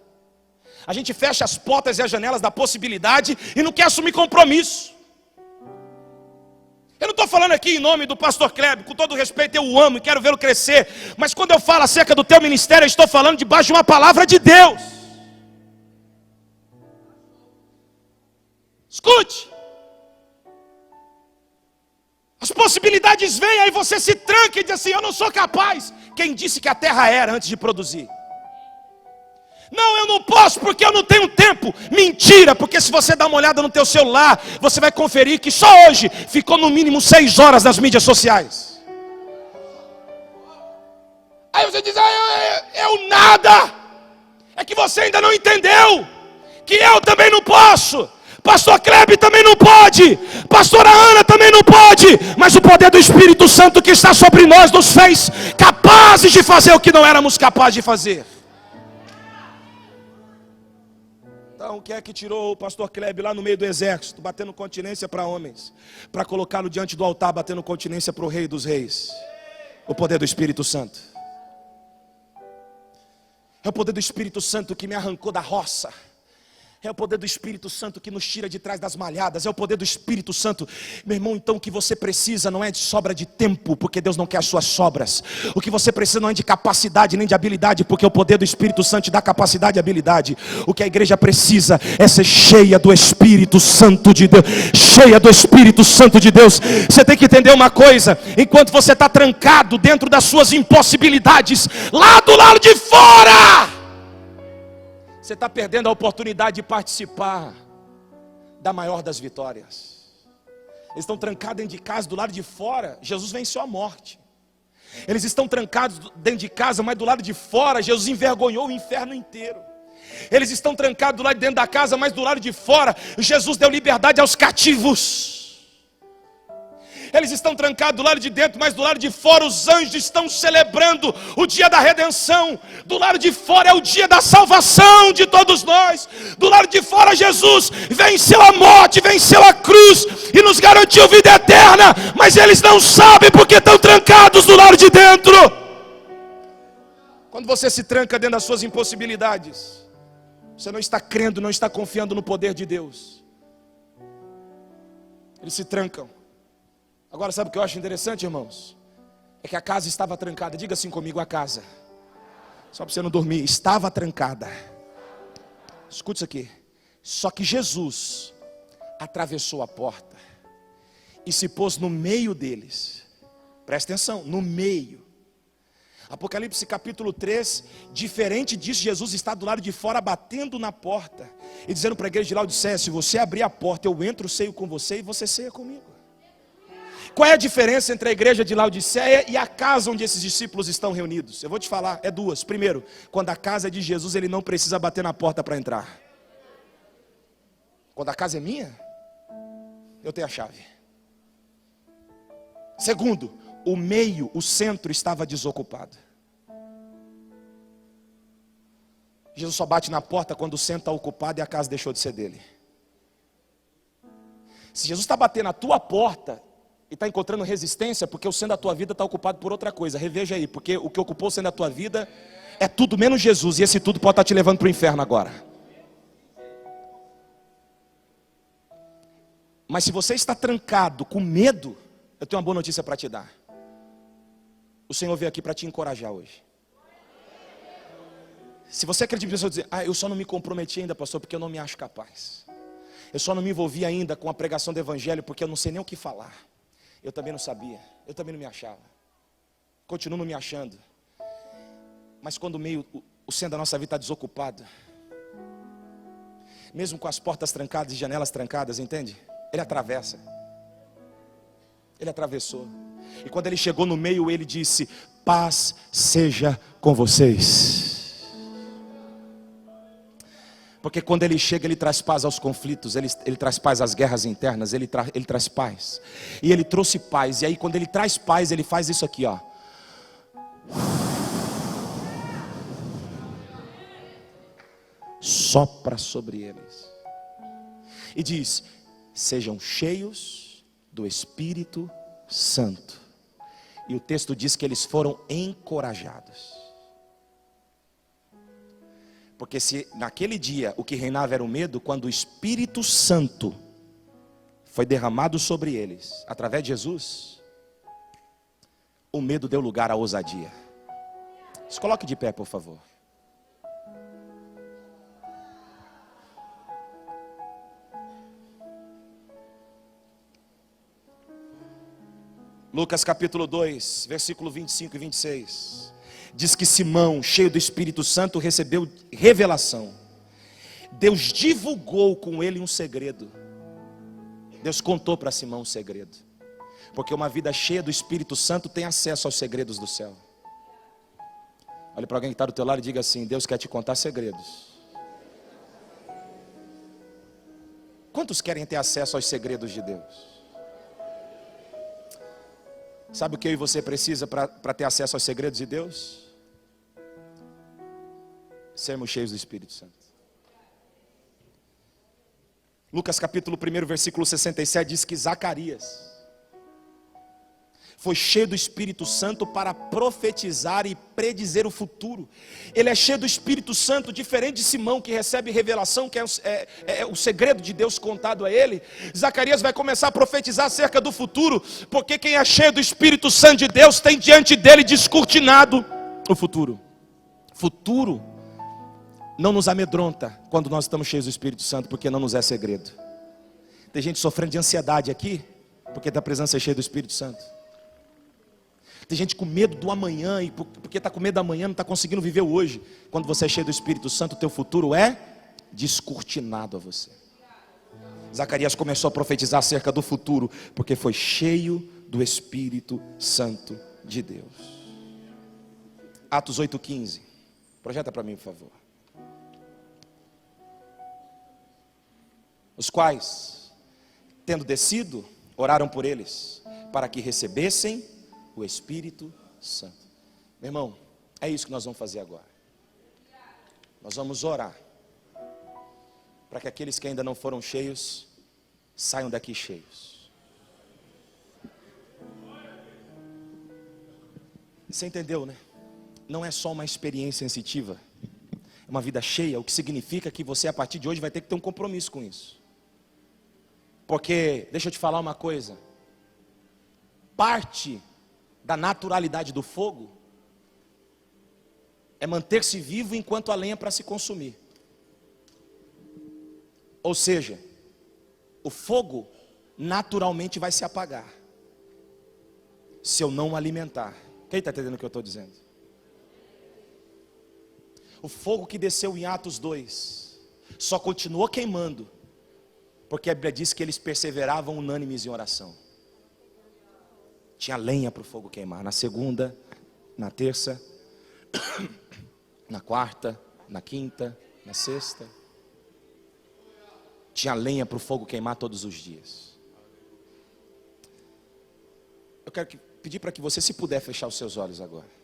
A gente fecha as portas e as janelas da possibilidade e não quer assumir compromisso. Eu não estou falando aqui em nome do pastor Kleber, com todo respeito, eu o amo e quero vê-lo crescer. Mas quando eu falo acerca do teu ministério, eu estou falando debaixo de uma palavra de Deus. Escute. As possibilidades vêm, aí você se tranca e diz assim: eu não sou capaz. Quem disse que a terra era antes de produzir? Não, eu não posso porque eu não tenho tempo. Mentira, porque se você dar uma olhada no teu celular, você vai conferir que só hoje ficou no mínimo 6 horas nas mídias sociais. Aí você diz: eu nada. É que você ainda não entendeu que eu também não posso. Pastor Kleber também não pode. Pastora Ana também não pode. Mas o poder do Espírito Santo que está sobre nós nos fez capazes de fazer o que não éramos capazes de fazer. Então, o que é que tirou o pastor Kleber lá no meio do exército, batendo continência para homens, para colocá-lo diante do altar, batendo continência para o Rei dos Reis? O poder do Espírito Santo. É o poder do Espírito Santo que me arrancou da roça. É o poder do Espírito Santo que nos tira de trás das malhadas. É o poder do Espírito Santo. Meu irmão, então o que você precisa não é de sobra de tempo, porque Deus não quer as suas sobras. O que você precisa não é de capacidade nem de habilidade, porque o poder do Espírito Santo te dá capacidade e habilidade. O que a igreja precisa é ser cheia do Espírito Santo de Deus. Cheia do Espírito Santo de Deus. Você tem que entender uma coisa: enquanto você está trancado dentro das suas impossibilidades, lá do lado de fora, você está perdendo a oportunidade de participar da maior das vitórias. Eles estão trancados dentro de casa, do lado de fora, Jesus venceu a morte. Eles estão trancados dentro de casa, mas do lado de fora, Jesus envergonhou o inferno inteiro. Eles estão trancados do lado de dentro da casa, mas do lado de fora, Jesus deu liberdade aos cativos. Eles estão trancados do lado de dentro, mas do lado de fora os anjos estão celebrando o dia da redenção. Do lado de fora é o dia da salvação de todos nós. Do lado de fora Jesus venceu a morte, venceu a cruz e nos garantiu vida eterna. Mas eles não sabem porque estão trancados do lado de dentro. Quando você se tranca dentro das suas impossibilidades, você não está crendo, não está confiando no poder de Deus. Eles se trancam. Agora sabe o que eu acho interessante, irmãos? É que a casa estava trancada. Diga assim comigo: a casa, só para você não dormir, estava trancada. Escute isso aqui. Só que Jesus atravessou a porta e se pôs no meio deles. Presta atenção, no meio. Apocalipse capítulo 3, diferente disso, Jesus está do lado de fora batendo na porta e dizendo para a igreja de Laodiceia: se você abrir a porta, eu entro, ceio com você e você ceia comigo. Qual é a diferença entre a igreja de Laodiceia e a casa onde esses discípulos estão reunidos? Eu vou te falar, é duas. Primeiro, quando a casa é de Jesus, ele não precisa bater na porta para entrar. Quando a casa é minha, eu tenho a chave. Segundo, o meio, o centro estava desocupado. Jesus só bate na porta quando o centro está ocupado e a casa deixou de ser dele. Se Jesus está batendo na tua porta e está encontrando resistência, porque o centro da tua vida está ocupado por outra coisa. Reveja aí, porque o que ocupou o centro da tua vida é tudo menos Jesus, e esse tudo pode estar te levando para o inferno agora. Mas se você está trancado, com medo, eu tenho uma boa notícia para te dar. O Senhor veio aqui para te encorajar hoje. Se você acredita em pessoa dizer, eu só não me comprometi ainda, pastor, porque eu não me acho capaz. Eu só não me envolvi ainda com a pregação do evangelho, porque eu não sei nem o que falar. Eu também não sabia, eu também não me achava. Continuo não me achando. Mas quando o centro da nossa vida está desocupado, mesmo com as portas trancadas e janelas trancadas, entende? Ele atravessa. Ele atravessou. E quando ele chegou no meio, ele disse, paz seja com vocês. Porque quando ele chega, ele traz paz aos conflitos, ele traz paz às guerras internas, ele traz paz. E ele trouxe paz, e aí quando ele traz paz, ele faz isso aqui, ó. Sopra sobre eles. E diz, sejam cheios do Espírito Santo. E o texto diz que eles foram encorajados. Porque se naquele dia o que reinava era o medo, quando o Espírito Santo foi derramado sobre eles, através de Jesus, o medo deu lugar à ousadia. Se coloque de pé, por favor. Lucas capítulo 2, versículo 25 e 26. Diz que Simão, cheio do Espírito Santo, recebeu revelação. Deus divulgou com ele um segredo. Deus contou para Simão um segredo. Porque uma vida cheia do Espírito Santo tem acesso aos segredos do céu. Olha para alguém que está do teu lado e diga assim, Deus quer te contar segredos. Quantos querem ter acesso aos segredos de Deus? Sabe o que eu e você precisa para ter acesso aos segredos de Deus? Sermos cheios do Espírito Santo. Lucas capítulo 1, versículo 67 diz que Zacarias foi cheio do Espírito Santo para profetizar e predizer o futuro. Ele é cheio do Espírito Santo, diferente de Simão, que recebe revelação, que é o segredo de Deus contado a ele. Zacarias vai começar a profetizar acerca do futuro, porque quem é cheio do Espírito Santo de Deus tem diante dele descortinado o futuro. Futuro não nos amedronta quando nós estamos cheios do Espírito Santo, porque não nos é segredo. Tem gente sofrendo de ansiedade aqui, porque da presença é cheia do Espírito Santo. Tem gente com medo do amanhã, e porque está com medo do amanhã, não está conseguindo viver o hoje. Quando você é cheio do Espírito Santo, o teu futuro é descortinado a você. Zacarias começou a profetizar acerca do futuro, porque foi cheio do Espírito Santo de Deus. Atos 8,15. Projeta para mim, por favor. Os quais, tendo descido, oraram por eles, para que recebessem o Espírito Santo. Meu irmão, é isso que nós vamos fazer agora. Nós vamos orar para que aqueles que ainda não foram cheios saiam daqui cheios. Você entendeu, né? Não é só uma experiência sensitiva, é uma vida cheia, o que significa que você a partir de hoje vai ter que ter um compromisso com isso. Porque, deixa eu te falar uma coisa, parte da naturalidade do fogo é manter-se vivo enquanto a lenha para se consumir. Ou seja, o fogo naturalmente vai se apagar se eu não o alimentar. Quem está entendendo o que eu estou dizendo? O fogo que desceu em Atos 2 só continuou queimando porque a Bíblia diz que eles perseveravam unânimes em oração. Tinha lenha para o fogo queimar. Na segunda, na terça, na quarta, na quinta, na sexta. Tinha lenha para o fogo queimar todos os dias. Eu quero pedir para que você, se puder, fechar os seus olhos agora.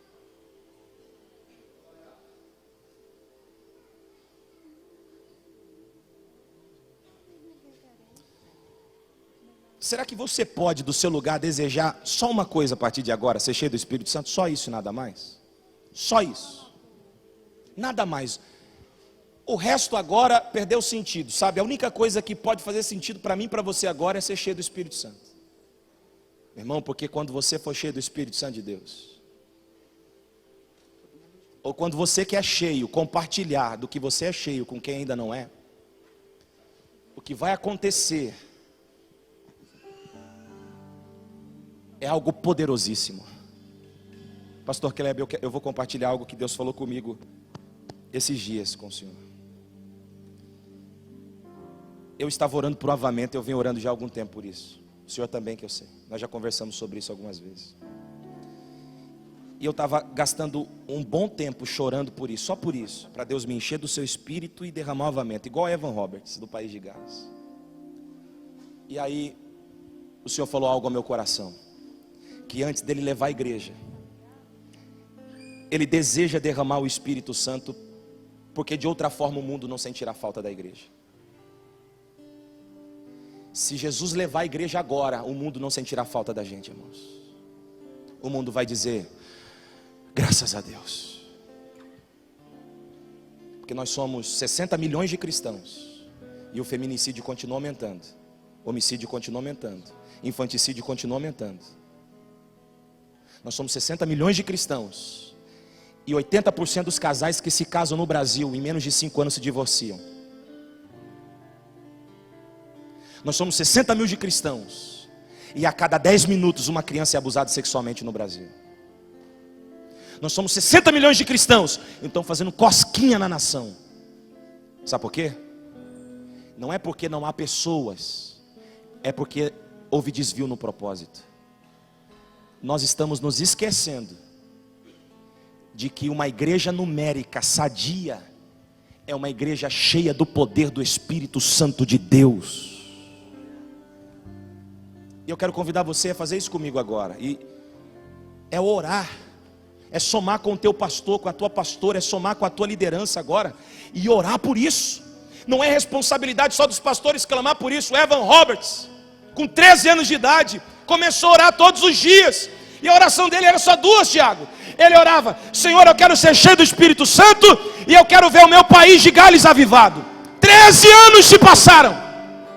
Será que você pode, do seu lugar, desejar só uma coisa a partir de agora, ser cheio do Espírito Santo? Só isso e nada mais? Só isso. Nada mais. O resto agora perdeu sentido, sabe? A única coisa que pode fazer sentido para mim e para você agora é ser cheio do Espírito Santo. Meu irmão, porque quando você for cheio do Espírito Santo de Deus, ou quando você que é cheio, compartilhar do que você é cheio com quem ainda não é, o que vai acontecer é algo poderosíssimo. Pastor Kleber, eu vou compartilhar algo que Deus falou comigo esses dias com o Senhor. Eu estava orando por um avamento, eu venho orando já há algum tempo por isso. O Senhor também, que eu sei. Nós já conversamos sobre isso algumas vezes. E eu estava gastando um bom tempo chorando por isso, só por isso, para Deus me encher do seu espírito e derramar um avamento, igual Evan Roberts, do País de Gales. E aí, o Senhor falou algo ao meu coração, que antes dele levar a igreja, ele deseja derramar o Espírito Santo, porque de outra forma o mundo não sentirá falta da igreja. Se Jesus levar a igreja agora, o mundo não sentirá falta da gente, irmãos. O mundo vai dizer, graças a Deus. Porque nós somos 60 milhões de cristãos, e o feminicídio continua aumentando, homicídio continua aumentando, infanticídio continua aumentando. Nós somos 60 milhões de cristãos, e 80% dos casais que se casam no Brasil, em menos de 5 anos se divorciam. Nós somos 60 mil de cristãos, e a cada 10 minutos uma criança é abusada sexualmente no Brasil. Nós somos 60 milhões de cristãos, então fazendo cosquinha na nação. Sabe por quê? Não é porque não há pessoas, é porque houve desvio no propósito. Nós estamos nos esquecendo de que uma igreja numérica, sadia, é uma igreja cheia do poder do Espírito Santo de Deus. E eu quero convidar você a fazer isso comigo agora. E é orar, é somar com o teu pastor, com a tua pastora, é somar com a tua liderança agora e orar por isso. Não é responsabilidade só dos pastores clamar por isso. Evan Roberts, com 13 anos de idade, começou a orar todos os dias. E a oração dele era só 2, Tiago. Ele orava, Senhor, eu quero ser cheio do Espírito Santo e eu quero ver o meu país de Gales avivado. 13 anos se passaram.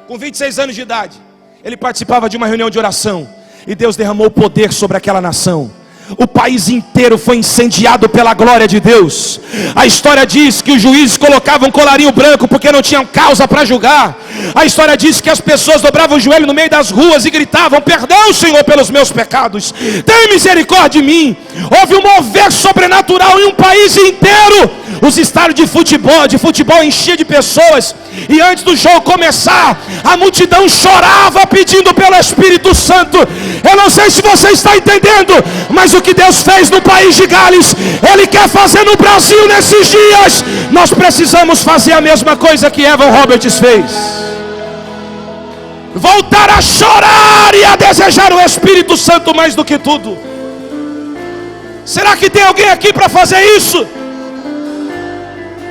Com 26 anos de idade, ele participava de uma reunião de oração, e Deus derramou o poder sobre aquela nação. O país inteiro foi incendiado pela glória de Deus. A história diz que os juízes colocavam um colarinho branco porque não tinham causa para julgar. A história diz que as pessoas dobravam o joelho no meio das ruas e gritavam, perdão, Senhor, pelos meus pecados, tem misericórdia de mim. Houve um mover sobrenatural em um país inteiro. Os estádios de futebol enchiam de pessoas, e antes do jogo começar, a multidão chorava pedindo pelo Espírito Santo. Eu não sei se você está entendendo, mas o que Deus fez no país de Gales, Ele quer fazer no Brasil nesses dias. Nós precisamos fazer a mesma coisa que Evan Roberts fez. Voltar a chorar e a desejar o Espírito Santo mais do que tudo. Será que tem alguém aqui para fazer isso?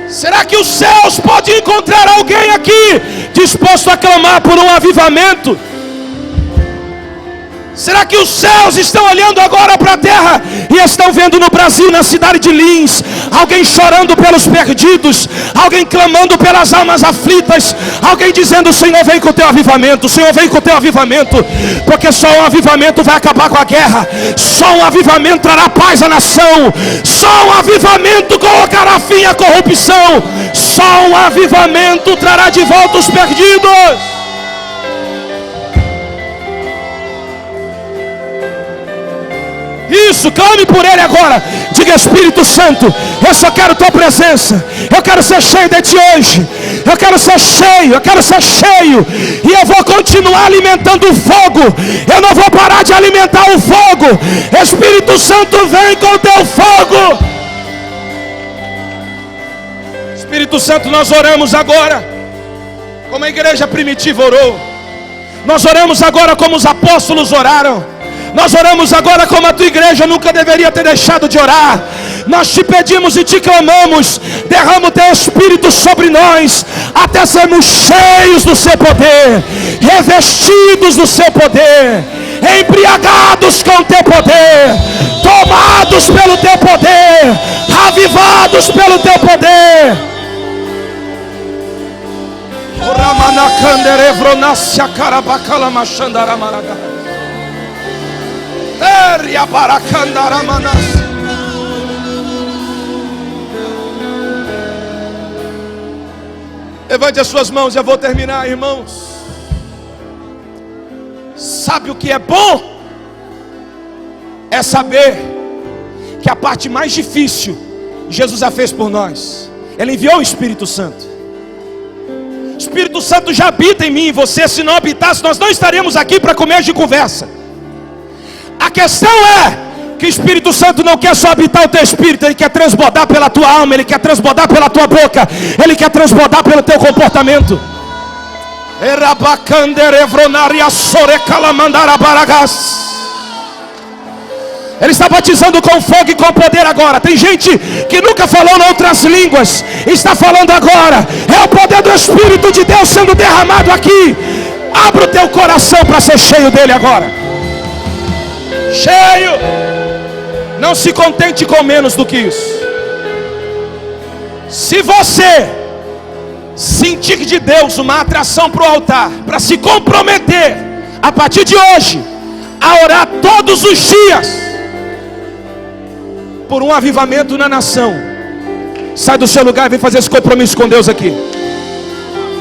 Será que os céus podem encontrar alguém aqui disposto a clamar por um avivamento? Será que os céus estão olhando agora para a terra e estão vendo no Brasil, na cidade de Lins, alguém chorando pelos perdidos, alguém clamando pelas almas aflitas, alguém dizendo, Senhor, vem com o teu avivamento, Senhor, vem com o teu avivamento, porque só um avivamento vai acabar com a guerra, só um avivamento trará paz à nação, só um avivamento colocará fim à corrupção, só um avivamento trará de volta os perdidos. Isso, clame por Ele agora. Diga, Espírito Santo, eu só quero tua presença. Eu quero ser cheio de ti hoje. Eu quero ser cheio, e eu vou continuar alimentando o fogo. Eu não vou parar de alimentar o fogo. Espírito Santo, vem com o teu fogo. Espírito Santo, nós oramos agora como a igreja primitiva orou. Nós oramos agora como os apóstolos oraram. Nós oramos agora como a tua igreja nunca deveria ter deixado de orar. Nós te pedimos e te clamamos, derrama o teu Espírito sobre nós, até sermos cheios do seu poder, revestidos do seu poder, embriagados com o teu poder, tomados pelo teu poder, avivados pelo teu poder. Manacanderevronassia carabacala machandara maraga. Teria baracandara manas. Levante as suas mãos, já vou terminar, irmãos. Sabe o que é bom? É saber que a parte mais difícil Jesus a fez por nós. Ele enviou o Espírito Santo. O Espírito Santo já habita em mim e você. Se não habitasse, nós não estaríamos aqui para comer de conversa. A questão é que o Espírito Santo não quer só habitar o teu espírito. Ele quer transbordar pela tua alma. Ele quer transbordar pela tua boca. Ele quer transbordar pelo teu comportamento. Ele está batizando com fogo e com poder agora. Tem gente que nunca falou em outras línguas, está falando agora. É o poder do Espírito de Deus sendo derramado aqui. Abra o teu coração para ser cheio dele agora. Cheio. Não se contente com menos do que isso. Se você sentir de Deus uma atração para o altar, para se comprometer a partir de hoje a orar todos os dias por um avivamento na nação, sai do seu lugar e vem fazer esse compromisso com Deus aqui.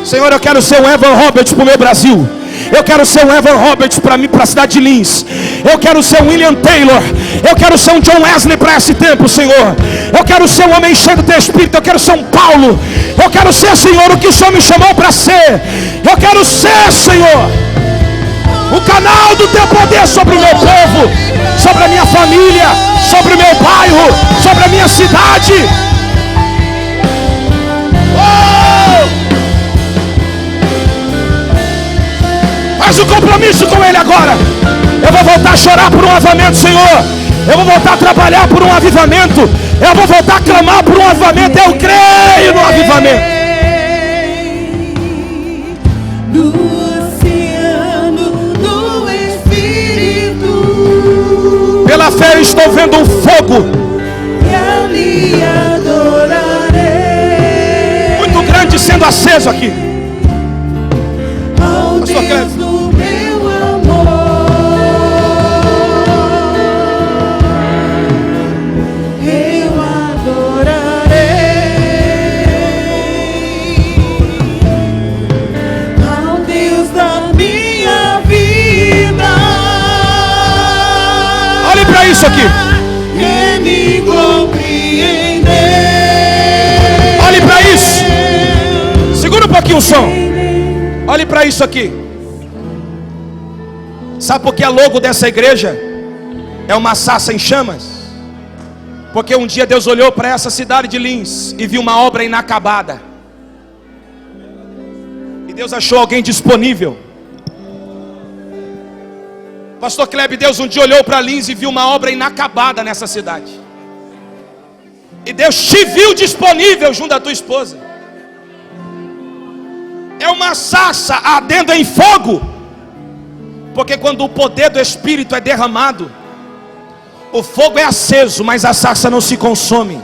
Senhor, eu quero ser um Evan Roberts para o meu Brasil. Eu quero ser um Evan Roberts para mim, para a cidade de Lins. Eu quero ser um William Taylor. Eu quero ser um John Wesley para esse tempo, Senhor. Eu quero ser um homem cheio do teu Espírito. Eu quero ser um Paulo. Eu quero ser, Senhor, o que o Senhor me chamou para ser. Eu quero ser, Senhor, o canal do teu poder sobre o meu povo, sobre a minha família, sobre o meu bairro, sobre a minha cidade. Faz um compromisso com Ele agora. Eu vou voltar a chorar por um avivamento, Senhor. Eu vou voltar a trabalhar por um avivamento. Eu vou voltar a clamar por um avivamento. Eu creio no avivamento. No oceano do Espírito, pela fé eu estou vendo um fogo e ali adorarei. muito grande sendo aceso aqui. Ao Pastor Cleber. Deus do meu amor, eu adorarei. Ao Deus da minha vida, Olhe para isso aqui. que me compreender. Olhe para isso. Segura um pouquinho o som. Olhe para isso aqui. Sabe por que a logo dessa igreja é uma sarça em chamas? Porque um dia Deus olhou para essa cidade de Lins e viu uma obra inacabada. E Deus achou alguém disponível. Pastor Kleber, Deus um dia olhou para Lins e viu uma obra inacabada nessa cidade. E Deus te viu disponível junto à tua esposa. É uma sarça ardendo em fogo. Porque quando o poder do Espírito é derramado, o fogo é aceso, mas a sarça não se consome.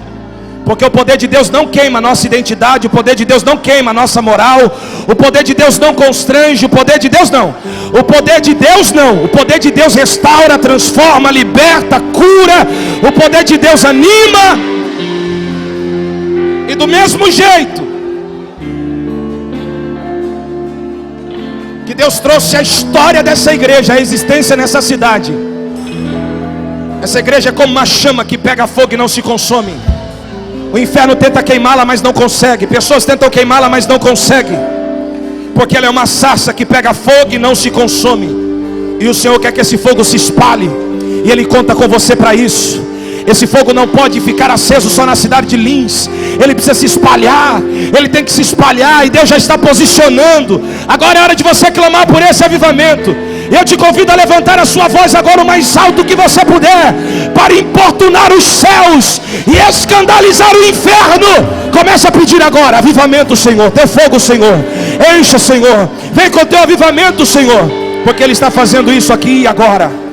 Porque o poder de Deus não queima a nossa identidade. O poder de Deus não queima a nossa moral. O poder de Deus não constrange. O poder de Deus não. O poder de Deus não. O poder de Deus restaura, transforma, liberta, cura. O poder de Deus anima. E do mesmo jeito que Deus trouxe a história dessa igreja, a existência nessa cidade, essa igreja é como uma chama que pega fogo e não se consome. O inferno tenta queimá-la, mas não consegue. Pessoas tentam queimá-la, mas não conseguem. Porque ela é uma sarça que pega fogo e não se consome. E o Senhor quer que esse fogo se espalhe. E Ele conta com você para isso. Esse fogo não pode ficar aceso só na cidade de Lins. Ele precisa se espalhar. Ele tem que se espalhar. E Deus já está posicionando. Agora é hora de você clamar por esse avivamento. Eu te convido a levantar a sua voz agora o mais alto que você puder, para importunar os céus e escandalizar o inferno. Comece a pedir agora: avivamento, Senhor. Teu fogo, Senhor. Encha, Senhor. Vem com teu avivamento, Senhor. Porque Ele está fazendo isso aqui e agora.